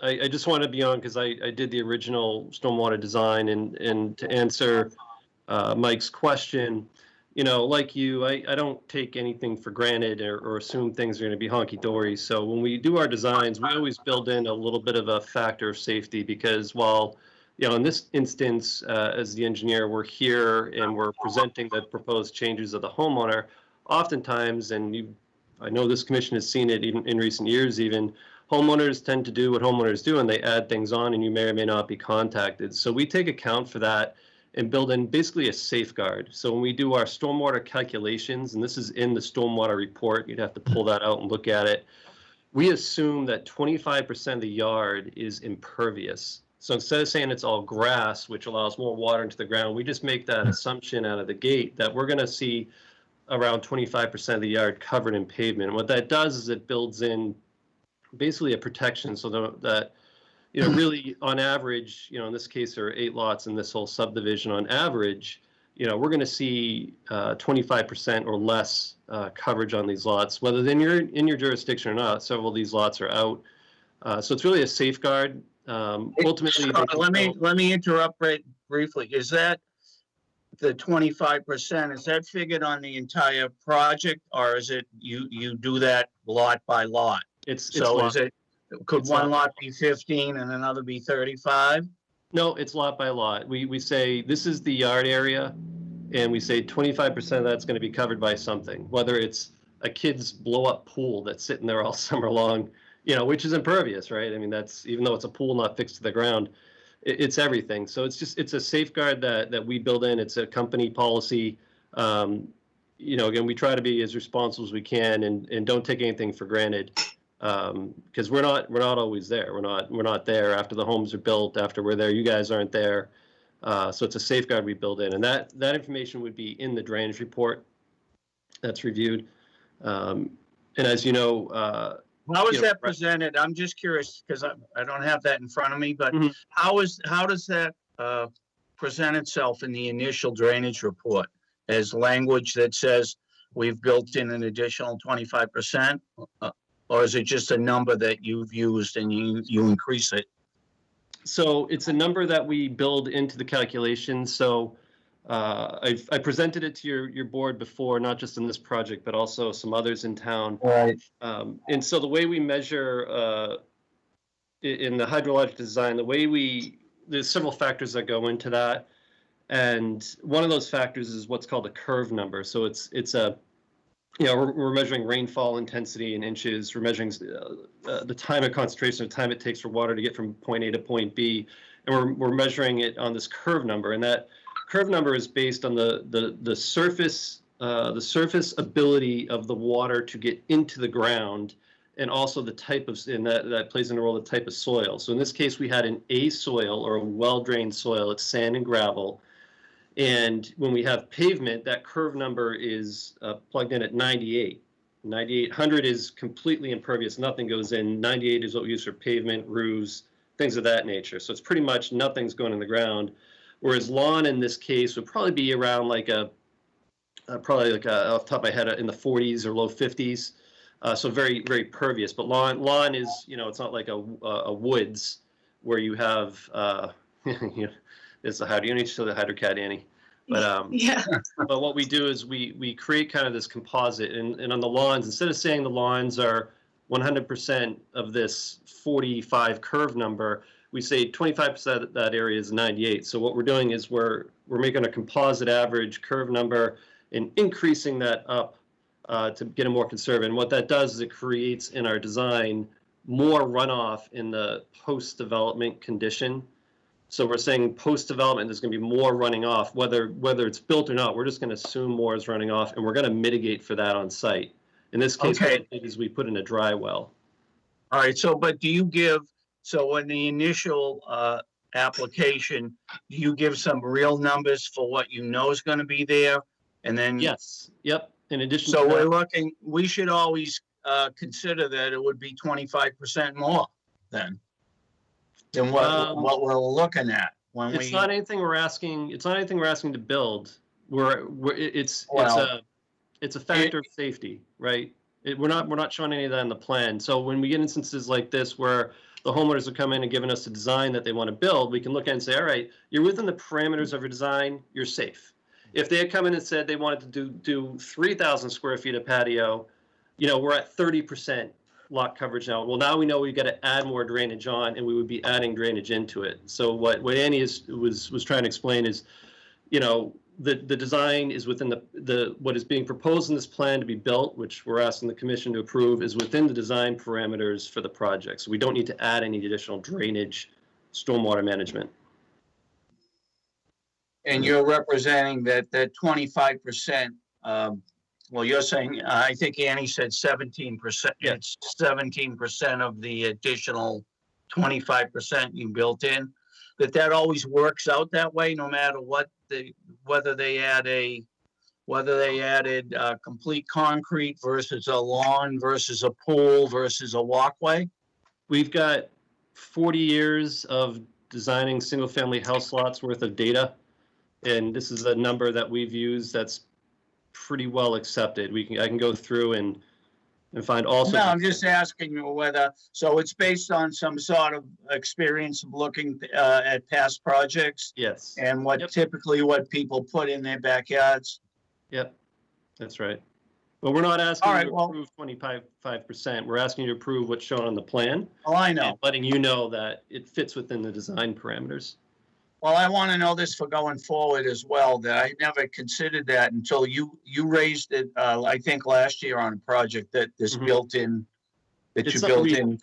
I just want to be on because I did the original stormwater design, and to answer Mike's question, you know, like you, I don't take anything for granted or assume things are going to be honky-dory. So when we do our designs, we always build in a little bit of a factor of safety, because while, you know, in this instance, as the engineer, we're here and we're presenting the proposed changes of the homeowner, oftentimes, and I know this commission has seen it even in recent years, even homeowners tend to do what homeowners do, and they add things on, and you may or may not be contacted. So we take account for that and build in basically a safeguard. So when we do our stormwater calculations, and this is in the stormwater report, you'd have to pull that out and look at it, we assume that 25% of the yard is impervious. So instead of saying it's all grass, which allows more water into the ground, we just make that assumption out of the gate that we're going to see around 25% of the yard covered in pavement. And what that does is it builds in basically a protection so that, you know, really on average, you know, in this case there are 8 lots in this whole subdivision. On average, you know, we're going to see 25% or less coverage on these lots, whether then you're in your jurisdiction or not. Several of these lots are out. So it's really a safeguard. Ultimately, let me interrupt briefly. Is that the 25%? Is that figured on the entire project, or is it you do that lot by lot? Could one lot be 15 and another be 35? No, it's lot by lot. We say this is the yard area, and we say 25% of that's going to be covered by something, whether it's a kid's blow-up pool that's sitting there all summer long, you know, which is impervious, right? I mean, that's, even though it's a pool not fixed to the ground, it's everything. So it's a safeguard that we build in. It's a company policy. You know, again, we try to be as responsible as we can and don't take anything for granted. Because we're not always there. We're not there after the homes are built, after we're there. You guys aren't there. So it's a safeguard we build in, and that information would be in the drainage report that's reviewed. And as you know, how is that presented? I'm just curious because I don't have that in front of me. But how does that present itself in the initial drainage report as language that says we've built in an additional 25%? Or is it just a number that you've used and you increase it? So it's a number that we build into the calculation. So I presented it to your board before, not just in this project, but also some others in town. Right. And so the way we measure in the hydrologic design, there's several factors that go into that. And one of those factors is what's called a curve number. So it's a, you know, we're measuring rainfall intensity in inches. We're measuring the time of concentration, the time it takes for water to get from point A to point B, and we're measuring it on this curve number. And that curve number is based on the surface ability of the water to get into the ground, and also the type of, and that plays in a role, the type of soil. So in this case, we had an A soil, or a well-drained soil. It's sand and gravel. And when we have pavement, that curve number is plugged in at 98. 9800 is completely impervious. Nothing goes in. 98 is what we use for pavement, roofs, things of that nature. So it's pretty much nothing's going in the ground. Whereas lawn in this case would probably be around like off the top of my head, in the 40s or low 50s. So very, very pervious. But lawn is, you know, it's not like a woods where you have, you know, it's a you need to show the HydroCAD, Annie. But yeah. But what we do is we create kind of this composite, and on the lawns, instead of saying the lawns are 100% of this 45 curve number, we say 25% of that area is 98. So what we're doing is we're making a composite average curve number and increasing that up to get a more conservative. And what that does is it creates in our design more runoff in the post-development condition. So we're saying post-development, there's going to be more running off, whether it's built or not. We're just going to assume more is running off, and we're going to mitigate for that on site. In this case, what we did is we put in a dry well. All right. So, but do you give, so in the initial application, do you give some real numbers for what you know is going to be there? And then Yes. Yep. In addition so to we're that, looking, we should always consider that it would be 25% more then than what we're looking at when It's not anything we're asking. It's not anything we're asking to build. It's a factor of safety, right? We're not showing any of that in the plan. So when we get instances like this where the homeowners will come in and giving us a design that they want to build, we can look at and say, all right, you're within the parameters of your design, you're safe. If they had come in and said they wanted to do 3,000 square feet of patio, we're at 30% lot coverage now. Well, now we know we've got to add more drainage on, and we would be adding drainage into it. So what Annie was trying to explain is, the design is within what is being proposed in this plan to be built, which we're asking the commission to approve, is within the design parameters for the project. So we don't need to add any additional drainage, stormwater management. And you're representing that 25%, well, you're saying, I think Annie said 17%. Yeah. It's 17% of the additional 25% you built in. That always works out that way, no matter whether they added complete concrete versus a lawn versus a pool versus a walkway. We've got 40 years of designing single-family house lots worth of data, and this is a number that we've used that's pretty well accepted. I can go through and find all sorts. No, I'm just asking you whether, so it's based on some sort of experience of looking at past projects. Yes. And typically what people put in their backyards. Yep, that's right. Well, we're not asking All right, you to approve 25%. We're asking you to approve what's shown on the plan. Well, I know. And letting you know that it fits within the design parameters. Well, I want to know this for going forward as well, that I never considered that until you raised it, I think last year on a project that this built-in, that you built in.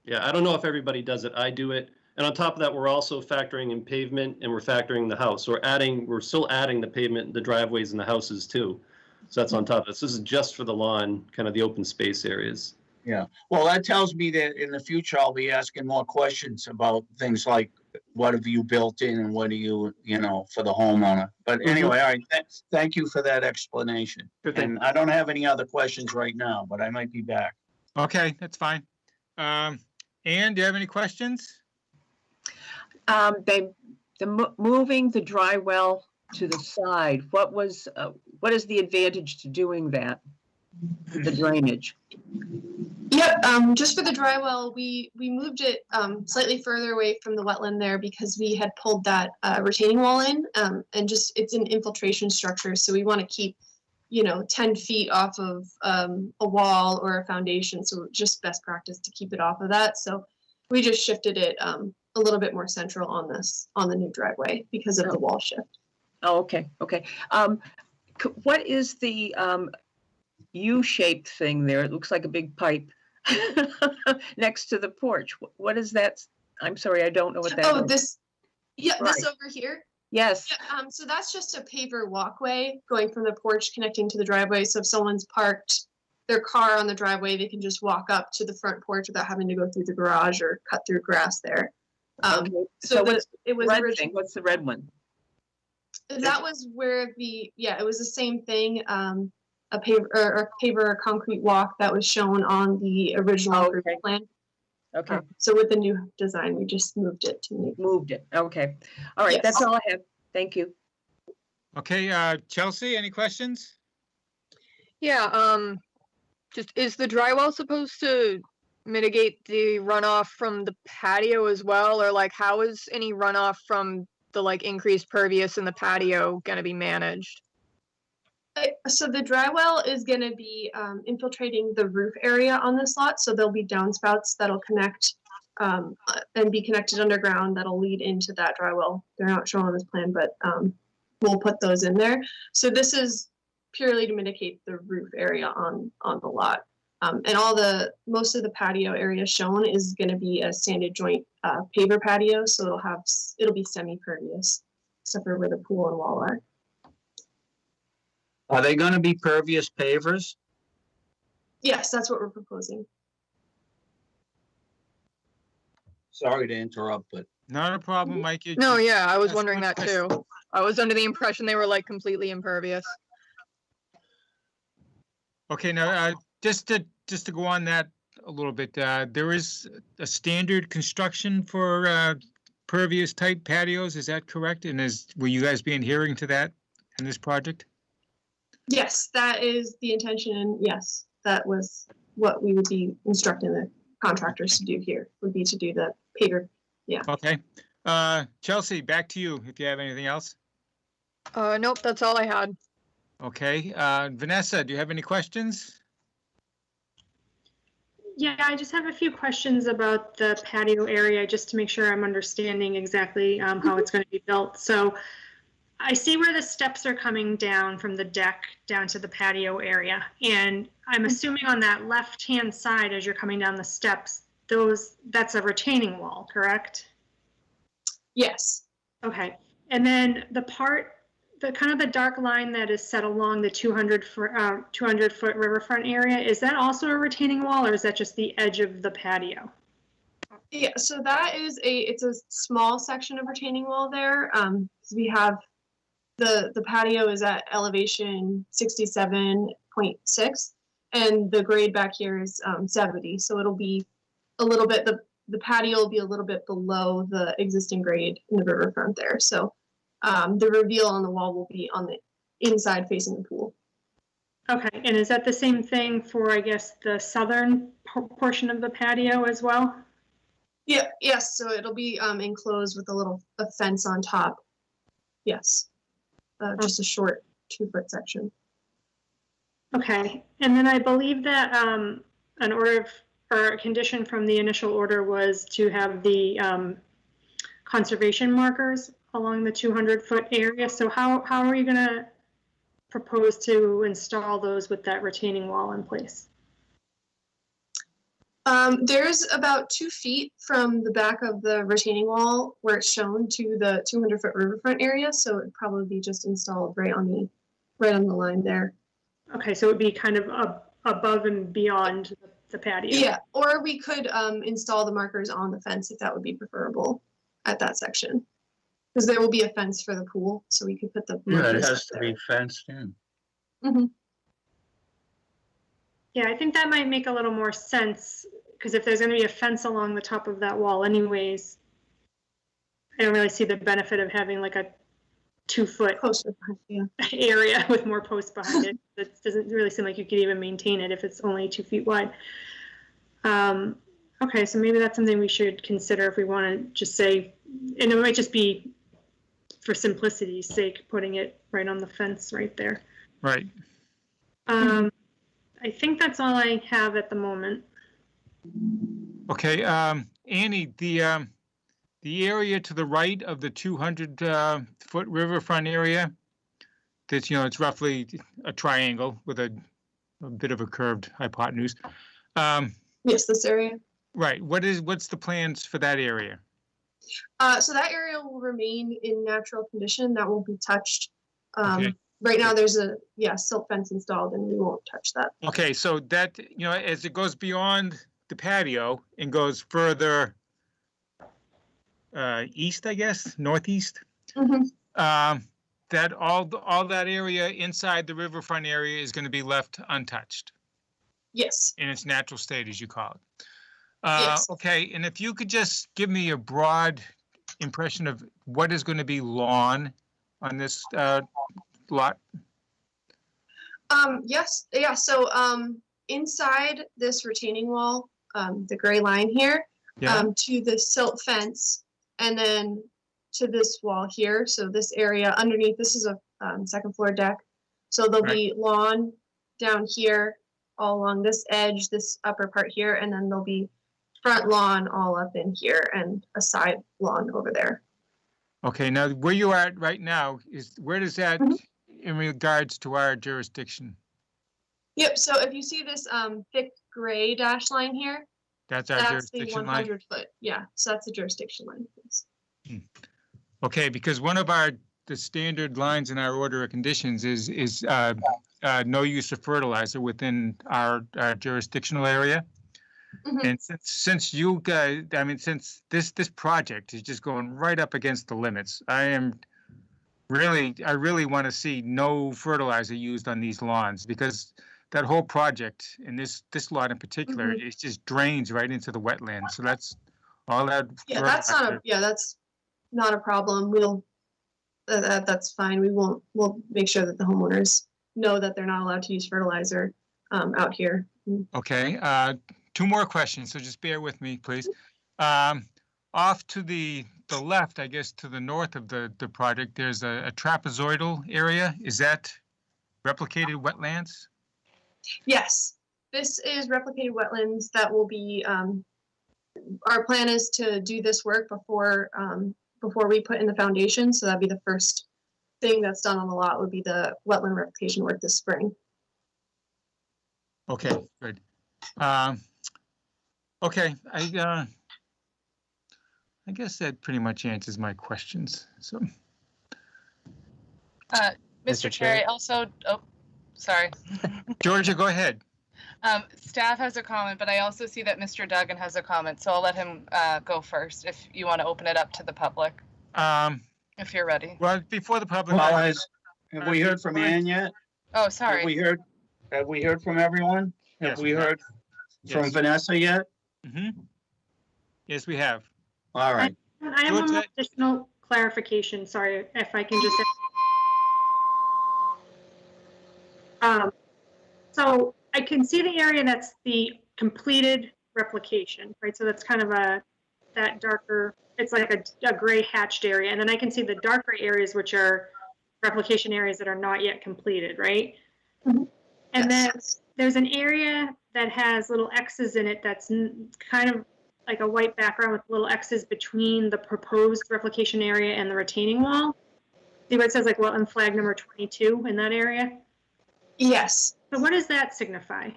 Yeah, I don't know if everybody does it. I do it. And on top of that, we're also factoring in pavement and we're factoring the house. So we're still adding the pavement, the driveways and the houses too. So that's on top of this. This is just for the lawn, kind of the open space areas. Yeah. Well, that tells me that in the future, I'll be asking more questions about things like what have you built in and what do you, for the homeowner. But anyway, all right. Thank you for that explanation. And I don't have any other questions right now, but I might be back. Okay, that's fine. Ann, do you have any questions? Moving the dry well to the side, what is the advantage to doing that? The drainage. Yep, just for the dry well, we moved it slightly further away from the wetland there because we had pulled that retaining wall in, and just it's an infiltration structure, so we want to keep 10 feet off of a wall or a foundation, so just best practice to keep it off of that. So we just shifted it a little bit more central on the new driveway because of the wall shift. Oh, okay. What is the U-shaped thing there? It looks like a big pipe next to the porch. What is that? I'm sorry, I don't know what that is. This over here. Yes. Yeah, so that's just a paver walkway going from the porch connecting to the driveway. So if someone's parked their car on the driveway, they can just walk up to the front porch without having to go through the garage or cut through grass there. Okay. So it was red thing. What's the red one? That was where it was the same thing. A paver concrete walk that was shown on the original plan. Okay. So with the new design, we just moved it to moved it. Okay. All right. Yes. That's all I have. Thank you. Okay. Chelsea, any questions? Yeah. Just is the drywall supposed to mitigate the runoff from the patio as well, or like how is any runoff from the increased pervious in the patio going to be managed? So the drywall is going to be infiltrating the roof area on this lot. So there'll be downspouts that'll connect and be connected underground that'll lead into that drywall. They're not shown on this plan, but we'll put those in there. So this is purely to mitigate the roof area on the lot. And most of the patio area shown is going to be a sanded joint paver patio. So it'll be semi-pervious, except for where the pool and wall are. Are they going to be pervious pavers? Yes, that's what we're proposing. Sorry to interrupt, but. Not a problem, Mike. No, yeah, I was wondering that too. I was under the impression they were completely impervious. Okay, now just to just to go on that a little bit, there is a standard construction for pervious type patios, is that correct? And will you guys be adhering to that in this project? Yes, that is the intention, and yes, that was what we would be instructing the contractors to do here, would be to do the paver. Yeah. Okay. Chelsea, back to you if you have anything else. Nope, that's all I had. Okay. Vanessa, do you have any questions? Yeah, I just have a few questions about the patio area, just to make sure I'm understanding exactly how it's going to be built. So I see where the steps are coming down from the deck down to the patio area. And I'm assuming on that left-hand side, as you're coming down the steps, that's a retaining wall, correct? Yes. Okay. And then the kind of the dark line that is set along the 200-foot riverfront area, is that also a retaining wall, or is that just the edge of the patio? Yeah, so that is it's a small section of retaining wall there. We have the patio is at elevation 67.6, and the grade back here is 70. So it'll be a little bit, the patio will be a little bit below the existing grade in the riverfront there. So the reveal on the wall will be on the inside facing the pool. Okay, and is that the same thing for, I guess, the southern portion of the patio as well? Yeah, yes, so it'll be enclosed with a fence on top. Yes, just a short 2-foot section. Okay, and then I believe that an order or a condition from the initial order was to have the conservation markers along the 200-foot area. So how are you going to propose to install those with that retaining wall in place? There's about 2 feet from the back of the retaining wall where it's shown to the 200-foot riverfront area. So it'd probably be just installed right on the line there. Okay, so it would be kind of above and beyond the patio. Yeah, or we could install the markers on the fence if that would be preferable at that section. Because there will be a fence for the pool, so we could put the Yeah, it has to be fenced in. Mm-hmm. Yeah, I think that might make a little more sense, because if there's going to be a fence along the top of that wall anyways, I don't really see the benefit of having like a 2-foot post area with more posts behind it. It doesn't really seem like you could even maintain it if it's only 2 feet wide. Okay, so maybe that's something we should consider if we want to just say, and it might just be for simplicity's sake, putting it right on the fence right there. Right. I think that's all I have at the moment. Okay, Annie, the area to the right of the 200-foot riverfront area, that's, it's roughly a triangle with a bit of a curved hypotenuse. Yes, this area. Right. What's the plans for that area? So that area will remain in natural condition. That won't be touched. Okay. Right now, there's a silt fence installed, and we won't touch that. Okay, so that as it goes beyond the patio and goes further east, I guess, northeast. Mm-hmm. That all that area inside the riverfront area is going to be left untouched. Yes. In its natural state, as you call it. Yes. Okay, and if you could just give me a broad impression of what is going to be lawn on this lot. Yes. Yeah. So inside this retaining wall, the gray line here, to the silt fence, and then to this wall here. So this area underneath, this is a second floor deck. So there'll be lawn down here, all along this edge, this upper part here, and then there'll be front lawn all up in here and a side lawn over there. Okay, now where you are right now where does that in regards to our jurisdiction? Yep. So if you see this thick gray dash line here, that's our jurisdiction line. That's the 100-foot. Yeah. So that's the jurisdiction line. Okay, because one of the standard lines in our order of conditions is no use of fertilizer within our jurisdictional area. Mm-hmm. And since you guys, since this project is just going right up against the limits, I really want to see no fertilizer used on these lawns, because that whole project and this lot in particular, Mhm. it just drains right into the wetland. So that's all that. Yeah, that's not a, yeah, that's not a problem. We'll, that's fine. We'll make sure that the homeowners know that they're not allowed to use fertilizer out here. Okay, 2 more questions, so just bear with me, please. Off to the left, I guess, to the north of the project, there's a trapezoidal area. Is that replicated wetlands? Yes, this is replicated wetlands that will be, our plan is to do this work before we put in the foundation. So that'd be the first thing that's done on the lot would be the wetland replication work this spring. Okay, good. Okay, I guess that pretty much answers my questions, so. Mr. Chair, also, oh, sorry. Georgia, go ahead. Staff has a comment, but I also see that Mr. Duggan has a comment, so I'll let him go first if you want to open it up to the public, if you're ready. Well, before the public. Well, have we heard from Ann yet? Oh, Have sorry. Have we heard from everyone? Have Yes, we we have. heard from Yes. Vanessa yet? Yes, we have. All right. I have one more George, additional clarification, sorry, if I can just. So I can see the area that's the completed replication, right? So that's kind of that darker, it's like a gray hatched area. And then I can see the darker areas, which are replication areas that are not yet completed, right? Mhm. And then Yes. there's an area that has little X's in it that's kind of like a white background with little X's between the proposed replication area and the retaining wall. See what it says like wetland flag number 22 in that area? Yes. So what does that signify?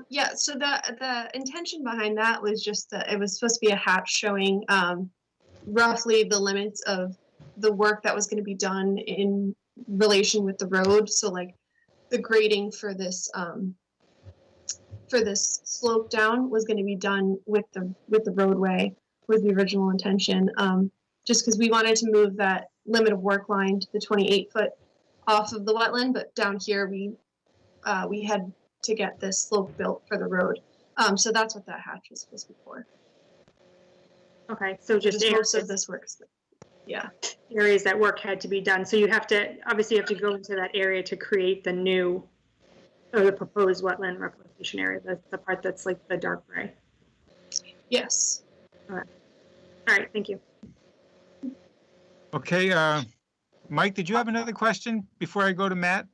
Yeah, so the intention behind that was just that it was supposed to be a hatch showing roughly the limits of the work that was going to be done in relation with the road. So like the grading for this slope down was going to be done with the roadway was the original intention. Just because we wanted to move that limit of work line to the 28-foot off of the wetland, but down here we had to get this slope built for the road. So that's what that hatch was supposed to be for. Okay, so just Just most of areas, this work. Yeah. areas that work had to be done. So you have to, obviously you have to go into that area to create the new, or the proposed wetland replication area, the part that's like the dark gray. Yes. All right, thank you. Okay, Mike, did you have another question before I go to Matt?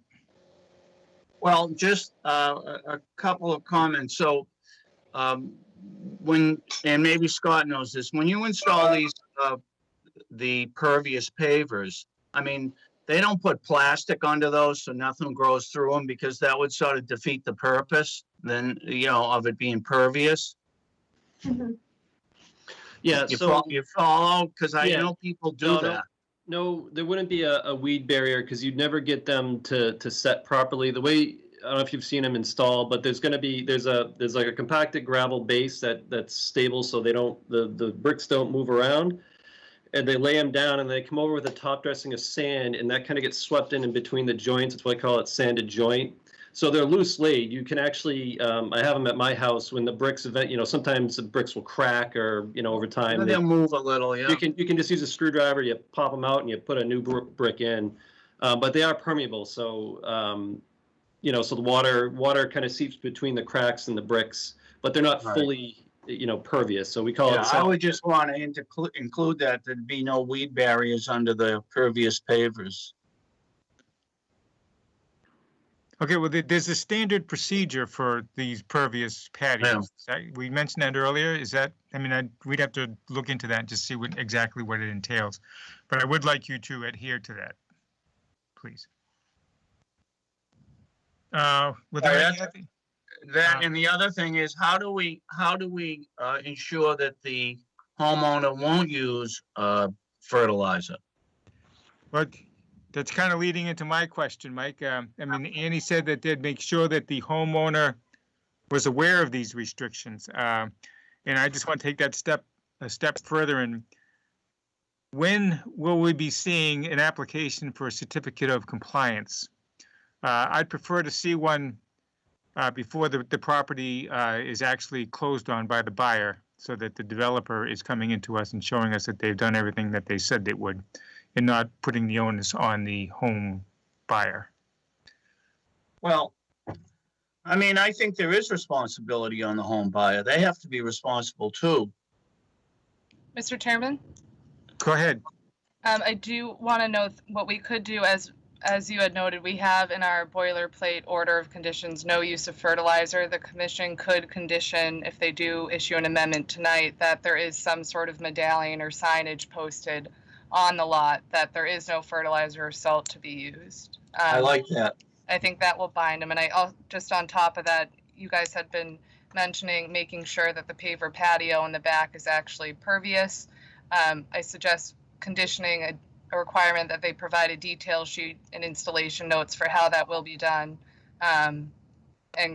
Well, just a couple of comments. So when, and maybe Scott knows this, when you install these, the pervious pavers, I mean, they don't put plastic under those so nothing grows through them because that would sort of defeat the purpose then, you know, of it being pervious. Mhm. Yeah, You so you follow? Because I Yeah. know people do No, no. that. no, there wouldn't be a weed barrier because you'd never get them to set properly. The way, I don't know if you've seen them installed, but there's going to be, there's like a compacted gravel base that's stable so they don't, the bricks don't move around. And they lay them down and they come over with a top dressing of sand and that kind of gets swept in between the joints. That's why I call it sanded joint. So they're loose laid. You can actually, I have them at my house when the bricks, sometimes the bricks will crack or, over time. They'll move a little, yeah. You can just use a screwdriver, you pop them out and you put a new brick in. But they are permeable. So, so the water kind of seeps between the cracks and the bricks, but they're not Right. fully, pervious. So we call Yeah, it. I would just want to include that there'd be no weed barriers under the pervious pavers. Okay, well, there's a standard procedure for these pervious patios. We mentioned that earlier. Is that, I mean, we'd have to look into that and just see exactly what it entails. But I would like you to adhere to that, please. With That, and the other thing is, how do we ensure that the homeowner won't use fertilizer? But that's kind of leading into my question, Mike. I mean, Annie said that they'd make sure that the homeowner was aware of these restrictions. And I just want to take that a step further. And when will we be seeing an application for a certificate of compliance? I'd prefer to see one before the property is actually closed on by the buyer, so that the developer is coming into us and showing us that they've done everything that they said they would, and not putting the onus on the home buyer. Well, I mean, I think there is responsibility on the home buyer. They have to be responsible too. Mr. Chairman, Go ahead. I do want to know what we could do, as you had noted, we have in our boilerplate order of conditions, no use of fertilizer. The commission could condition, if they do issue an amendment tonight, that there is some sort of medallion or signage posted on the lot that there is no fertilizer or salt to be used. I like that. I think that will bind them. And I'll just on top of that, you guys had been mentioning making sure that the paver patio in the back is actually pervious. I suggest conditioning a requirement that they provide a detail sheet and installation notes for how that will be done, and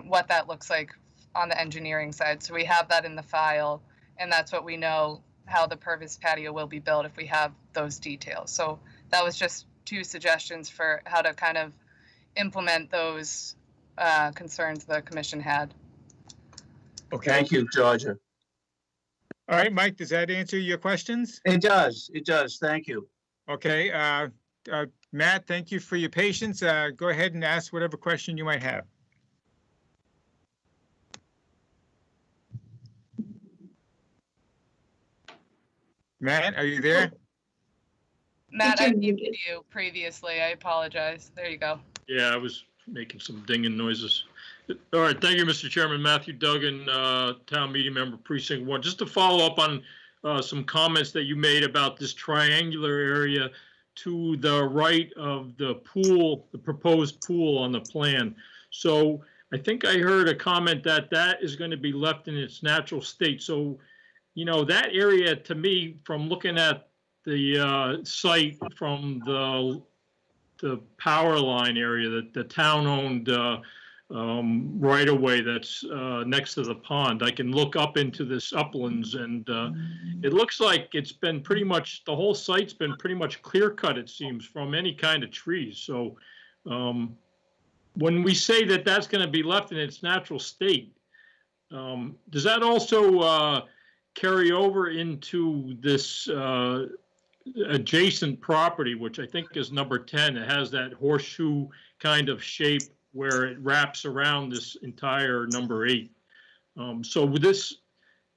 what that looks like on the engineering side. So we have that in the file, and that's what we know how the pervious patio will be built if we have those details. So that was just 2 suggestions for how to kind of implement those concerns the commission had. Okay. Thank you, Georgia. All right, Mike, does that answer your questions? It does. It does. Thank you. Okay, Matt, thank you for your patience. Go ahead and ask whatever question you might have. Matt, are you there? Matt, I muted you previously. I apologize. There you go. Yeah, I was making some dinging noises. All right, thank you, Mr. Chairman. Matthew Duggan, Town Meeting Member, Precinct 1. Just to follow up on some comments that you made about this triangular area to the right of the pool, the proposed pool on the plan. So I think I heard a comment that that is going to be left in its natural state. So, you know, that area to me, from looking at the site from the power line area, that the town-owned right away that's next to the pond, I can look up into this uplands, and it looks like it's been pretty much, the whole site's been pretty much clear cut, it seems, from any kind of trees. So when we say that that's going to be left in its natural state, does that also carry over into this adjacent property, which I think is number 10? It has that horseshoe kind of shape where it wraps around this entire number 8. So with this,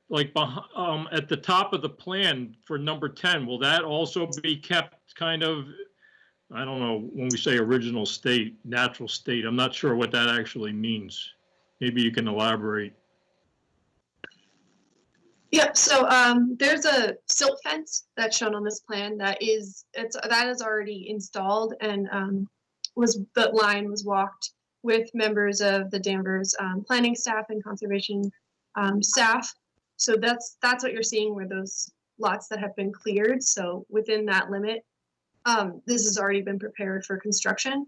like at the top of the plan for number 10, will that also be kept kind of, I don't know, when we say original state, natural state, I'm not sure what that actually means. Maybe you can elaborate. Yep, so there's a silt fence that's shown on this plan that is already installed, and the line was walked with members of the Danvers planning staff and conservation staff. So that's what you're seeing, where those lots that have been cleared. So within that limit, this has already been prepared for construction.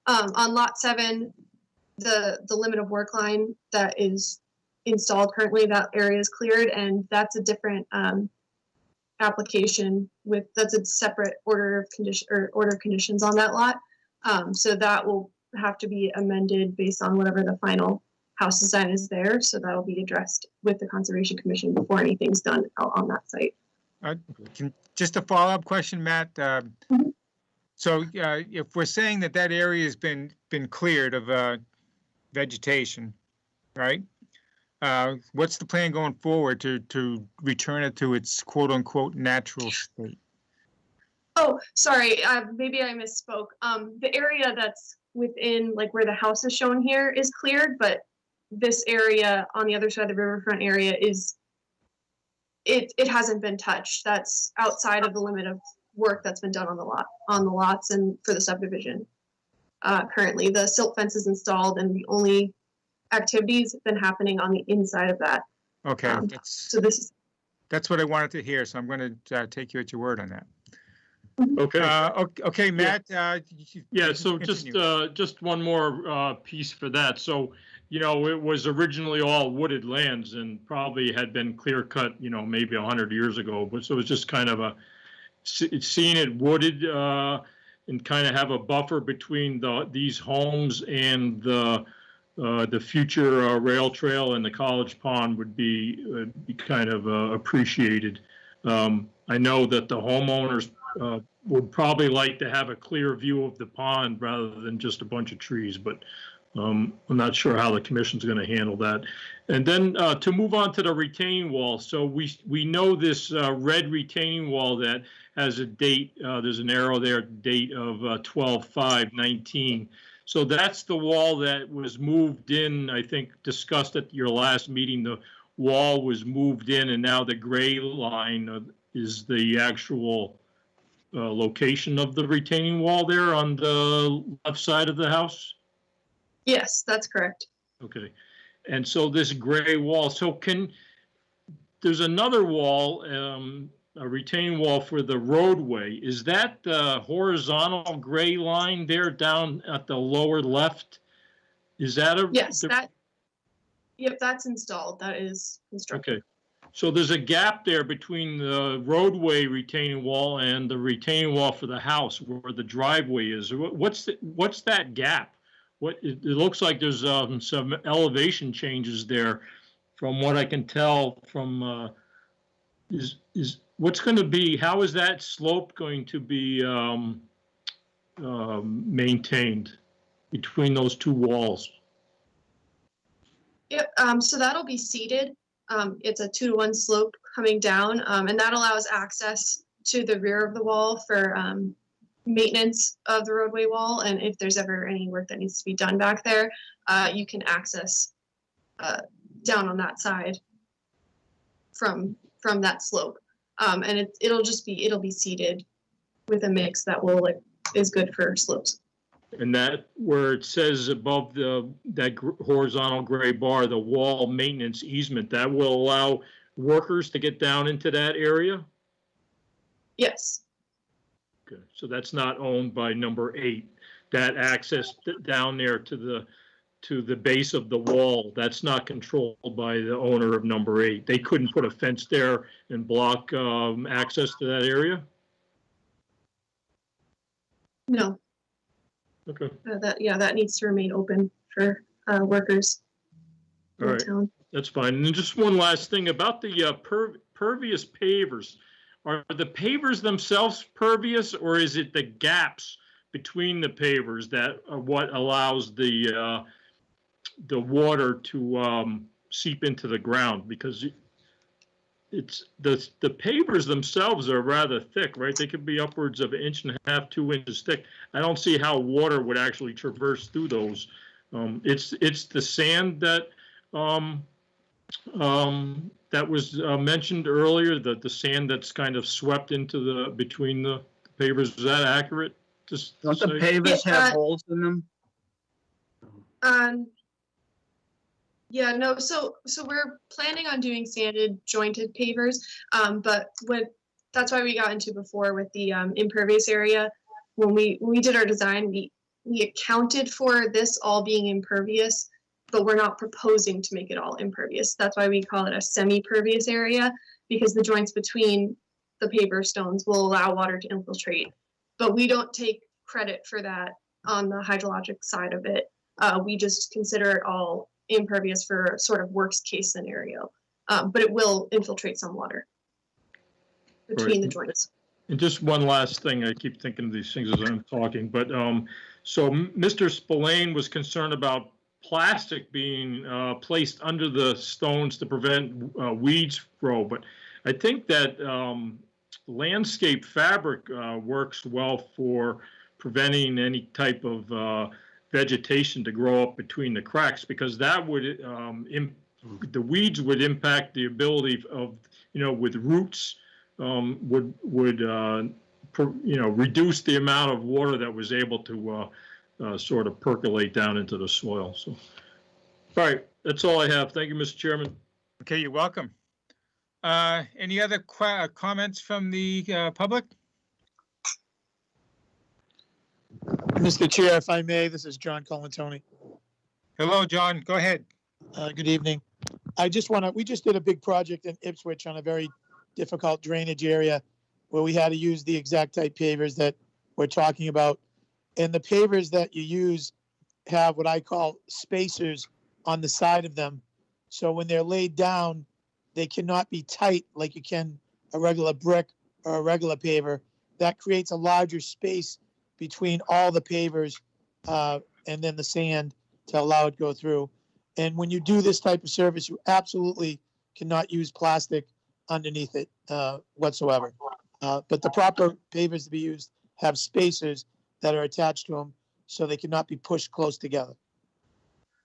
On lot 7, the limit of work line that is installed currently, that area is cleared, and that's a different application that's a separate order of conditions on that lot. So that will have to be amended based on whatever the final house design is there. So that'll be addressed with the Conservation Commission before anything's done out on that site. Just a follow-up question, Matt. So if we're saying that that area has been cleared of vegetation, right? What's the plan going forward to return it to its quote-unquote natural state? Oh, sorry, maybe I misspoke. The area that's within, like where the house is shown here, is cleared, but this area on the other side of the riverfront area it hasn't been touched. That's outside of the limit of work that's been done on the lots and for the subdivision. Currently, the silt fence is installed, and the only activities have been happening on the inside of that. Okay, that's what I wanted to hear. So I'm going to take you at your word on that. Okay. Okay, Matt. Yeah. So just one more piece for that. So, you know, it was originally all wooded lands and probably had been clear cut, you know, maybe 100 years ago. But so it was just kind of seeing it wooded and kind of have a buffer between these homes and the the future rail trail and the College Pond would be kind of appreciated. I know that the homeowners would probably like to have a clear view of the pond rather than just a bunch of trees, but I'm not sure how the commission's going to handle that. And then to move on to the retaining wall. So we know this red retaining wall that has a date, there's an arrow there, date of 12/5/19. So that's the wall that was moved in, I think discussed at your last meeting. The wall was moved in, and now the gray line is the actual location of the retaining wall there on the left side of the house? Yes, that's correct. Okay. And so this gray wall, so there's another wall, a retaining wall for the roadway. Is that the horizontal gray line there down at the lower left? Is that a? Yes, yep, that's installed. That is constructed. Okay. So there's a gap there between the roadway retaining wall and the retaining wall for the house where the driveway is. What's that gap? It looks like there's some elevation changes there from what I can tell from what's going to be, how is that slope going to be maintained between those two walls? Yep, so that'll be seeded. It's a 2-to-1 slope coming down, and that allows access to the rear of the wall for maintenance of the roadway wall. And if there's ever any work that needs to be done back there, you can access down on that side from that slope. And it'll be seeded with a mix that is good for slopes. And that where it says above that horizontal gray bar, the wall maintenance easement, that will allow workers to get down into that area? Yes. Okay, so that's not owned by number 8. That access down there to the base of the wall, that's not controlled by the owner of number 8. They couldn't put a fence there and block access to that area? No. Okay. That needs to remain open for workers in the town. That's fine. And just one last thing about the pervious pavers. Are the pavers themselves pervious, or is it the gaps between the pavers that are what allows the water to seep into the ground? Because it's the pavers themselves are rather thick, right? They could be upwards of 1.5 inches, 2 inches thick. I don't see how water would actually traverse through those. It's the sand that that was mentioned earlier, the sand that's kind of swept into between the pavers. Is that accurate? Don't the pavers have holes in them? Yeah, no, so we're planning on doing sanded jointed pavers, but that's why we got into before with the impervious area. When we did our design, we accounted for this all being impervious, but we're not proposing to make it all impervious. That's why we call it a semi-pervious area, because the joints between the paver stones will allow water to infiltrate. But we don't take credit for that on the hydrologic side of it. We just consider it all impervious for sort of worst case scenario, but it will infiltrate some water between the joints. And just one last thing, I keep thinking of these things as I'm talking, but so Mr. Spillane was concerned about plastic being placed under the stones to prevent weeds grow, but I think that landscape fabric works well for preventing any type of vegetation to grow up between the cracks, because that would the weeds would impact the ability of, with roots, would reduce the amount of water that was able to sort of percolate down into the soil. So, all right, that's all I have. Thank you, Mr. Chairman. Okay, you're welcome. Any other comments from the public? Mr. Chair, if I may, this is John Colantoni. Hello, John. Go ahead. Good evening. We just did a big project in Ipswich on a very difficult drainage area where we had to use the exact type pavers that we're talking about. And the pavers that you use have what I call spacers on the side of them. So when they're laid down, they cannot be tight like you can a regular brick or a regular paver. That creates a larger space between all the pavers and then the sand to allow it to go through. And when you do this type of service, you absolutely cannot use plastic underneath it whatsoever. But the proper pavers to be used have spacers that are attached to them so they cannot be pushed close together.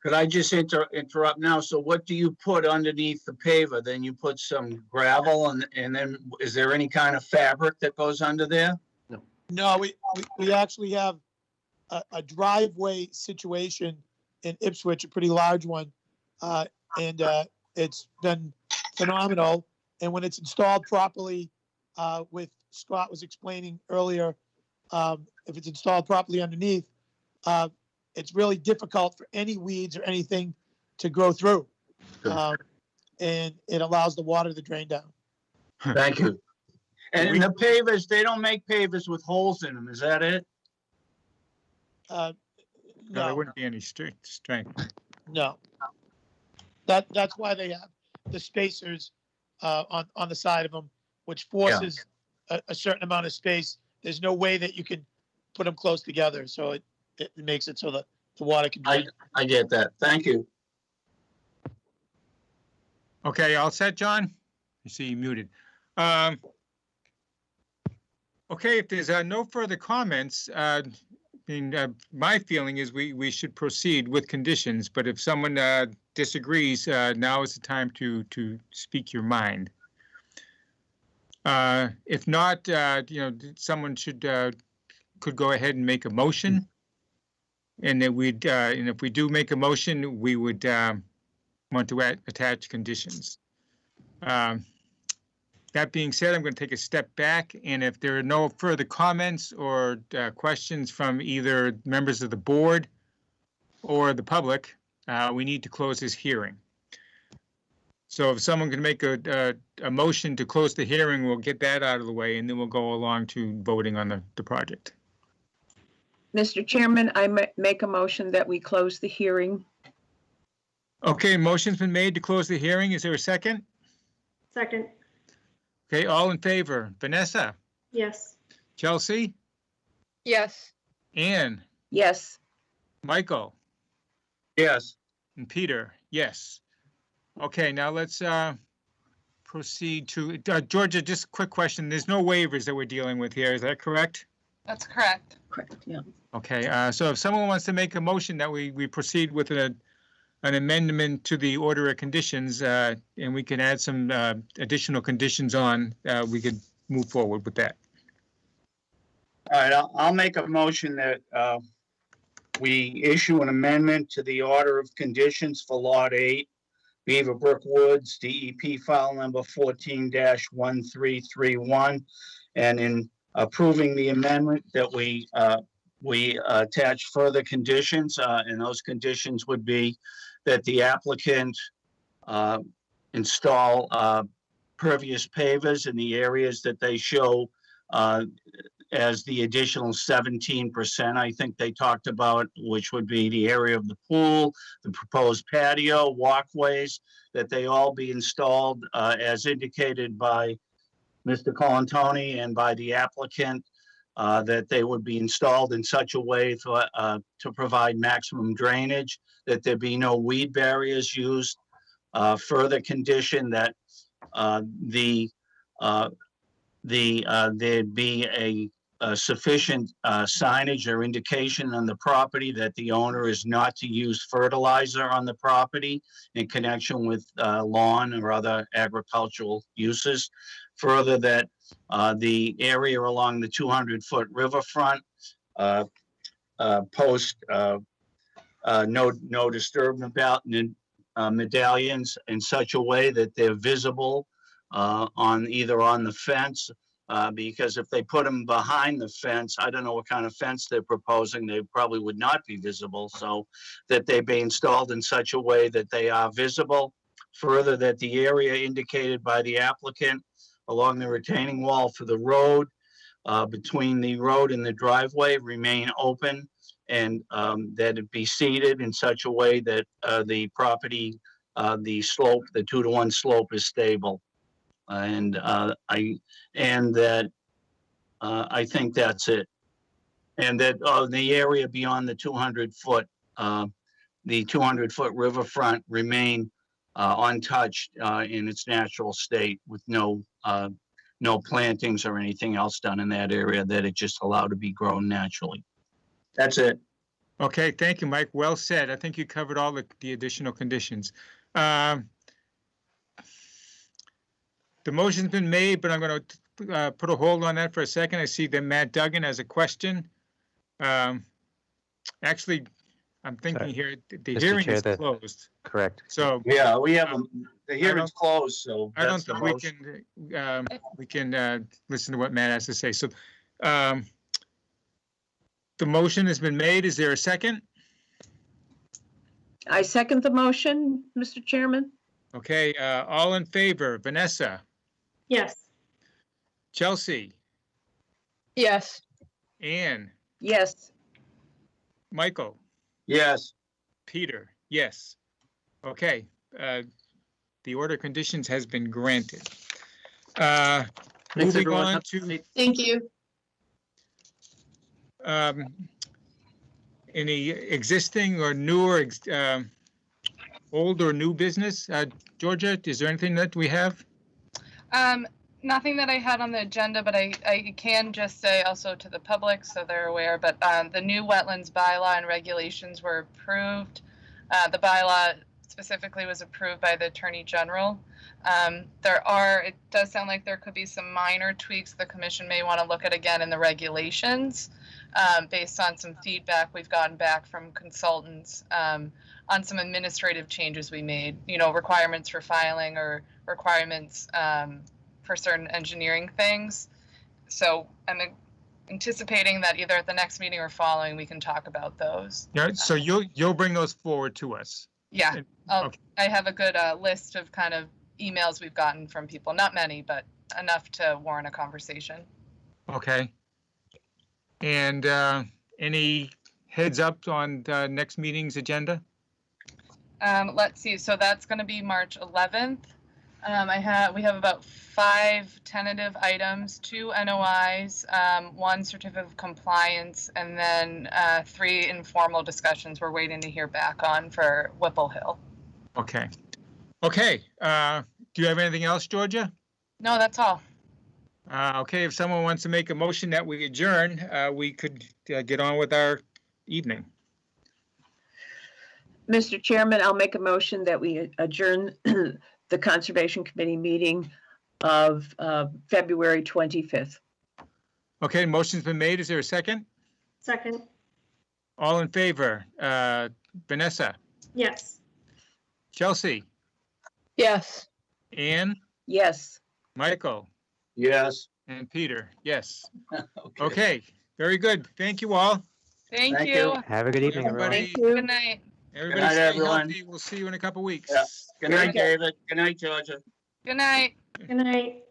Could I just interrupt now? So what do you put underneath the paver? Then you put some gravel and then is there any kind of fabric that goes under there? No, we actually have a driveway situation in Ipswich, a pretty large one. And it's been phenomenal. And when it's installed properly, with Scott was explaining earlier, if it's installed properly underneath, it's really difficult for any weeds or anything to grow through. And it allows the water to drain down. Thank you. And the pavers, they don't make pavers with holes in them, is that it? No, there No, wouldn't be any strength. no. That's why they have the spacers on the side of them, which forces a certain amount of space. There's no way that you can put them close together, so it makes it so that the water can drain. I get that. Thank you. Okay, all set, John? I see you muted. Okay, if there's no further comments, my feeling is we should proceed with conditions, but if someone disagrees, now is the time to speak your mind. If not, someone could go ahead and make a motion. And then and if we do make a motion, we would want to attach conditions. That being said, I'm going to take a step back, and if there are no further comments or questions from either members of the board or the public, we need to close this hearing. So if someone can make a motion to close the hearing, we'll get that out of the way, and then we'll go along to voting on the project. Mr. Chairman, I make a motion that we close the hearing. Okay, motion's been made to close the hearing. Is there a second? Second, Okay, all in favor? Vanessa? yes. Chelsea? Yes. Ann? Yes. Michael? Yes. And Peter? Yes. Okay, now let's proceed to, Georgia, just a quick question. There's no waivers that we're dealing with here, is that correct? That's correct. Correct, yeah. Okay, so if someone wants to make a motion that we proceed with an amendment to the order of conditions, and we can add some additional conditions on, we could move forward with that. All right, I'll make a motion that we issue an amendment to the order of conditions for Lot 8, Beaverbrook Woods, DEP file number 14-1331. And in approving the amendment that we attach further conditions, and those conditions would be that the applicant install pervious pavers in the areas that they show as the additional 17%, I think they talked about, which would be the area of the pool, the proposed patio, walkways, that they all be installed as indicated by Mr. Colantoni and by the applicant, that they would be installed in such a way to provide maximum drainage, that there be no weed barriers used. Further condition that there'd be a sufficient signage or indication on the property that the owner is not to use fertilizer on the property in connection with lawn or other agricultural uses. Further, that the area along the 200-foot riverfront post no disturb medallions in such a way that they're visible either on the fence, because if they put them behind the fence, I don't know what kind of fence they're proposing, they probably would not be visible, so that they be installed in such a way that they are visible. Further, that the area indicated by the applicant along the retaining wall for the road, between the road and the driveway, remain open, and that it be seeded in such a way that the property, the slope, the 2-to-1 slope is stable. And I think that's it. And that the area beyond the 200-foot, the 200-foot riverfront remain untouched in its natural state with no plantings or anything else done in that area, that it just allowed to be grown naturally. That's it. Okay, thank you, Mike. Well said. I think you covered all the additional conditions. The motion's been made, but I'm going to put a hold on that for a second. I see that Matt Duggan has a question. Actually, I'm thinking here, the Mr. hearing Chair, is the- closed. Correct. So Yeah, we have, the hearing's closed, so I don't that's the think motion. we can listen to what Matt has to say. So the motion has been made. Is there a second? I second the motion, Mr. Chairman. Okay, all in favor, Vanessa, Yes. Chelsea, Yes. Ann, Yes. Michael, Yes, Peter, yes. Okay, the order of conditions has been granted. Moving everyone. on to Thank you. any existing or newer, old or new business? Georgia, is there anything that we have? Nothing that I had on the agenda, but I can just say also to the public so they're aware, but the new wetlands bylaw and regulations were approved. The bylaw specifically was approved by the Attorney General. It does sound like there could be some minor tweaks the commission may want to look at again in the regulations based on some feedback we've gotten back from consultants on some administrative changes we made, requirements for filing or requirements for certain engineering things. So I'm anticipating that either at the next meeting or following, we can talk about those. Yeah, so you'll bring those forward to us. Yeah, Okay. I have a good list of kind of emails we've gotten from people, not many, but enough to warrant a conversation. Okay. And any heads up on the next meeting's agenda? Let's see, so that's going to be March 11th. We have about 5 tentative items, 2 NOIs, 1 certificate of compliance, and then 3 informal discussions we're waiting to hear back on for Whipple Hill. Okay. Okay. Do you have anything else, Georgia? No, that's all. Okay, if someone wants to make a motion that we adjourn, we could get on with our evening. Mr. Chairman, I'll make a motion that we adjourn the Conservation Committee meeting of February 25th. Okay, motion's been made. Is there a second? Second. All in favor? Vanessa, Yes. Chelsea, Yes. Ann, Yes. Michael, yes. and Peter. Yes. Okay, very good. Thank you all. Thank Thank you. you. Have a good evening, everyone. Everybody, Good night. everybody Good night, stay everyone. healthy. We'll see you in a couple weeks. Yeah. Good night, David. Good night, Georgia. Good night. Good night.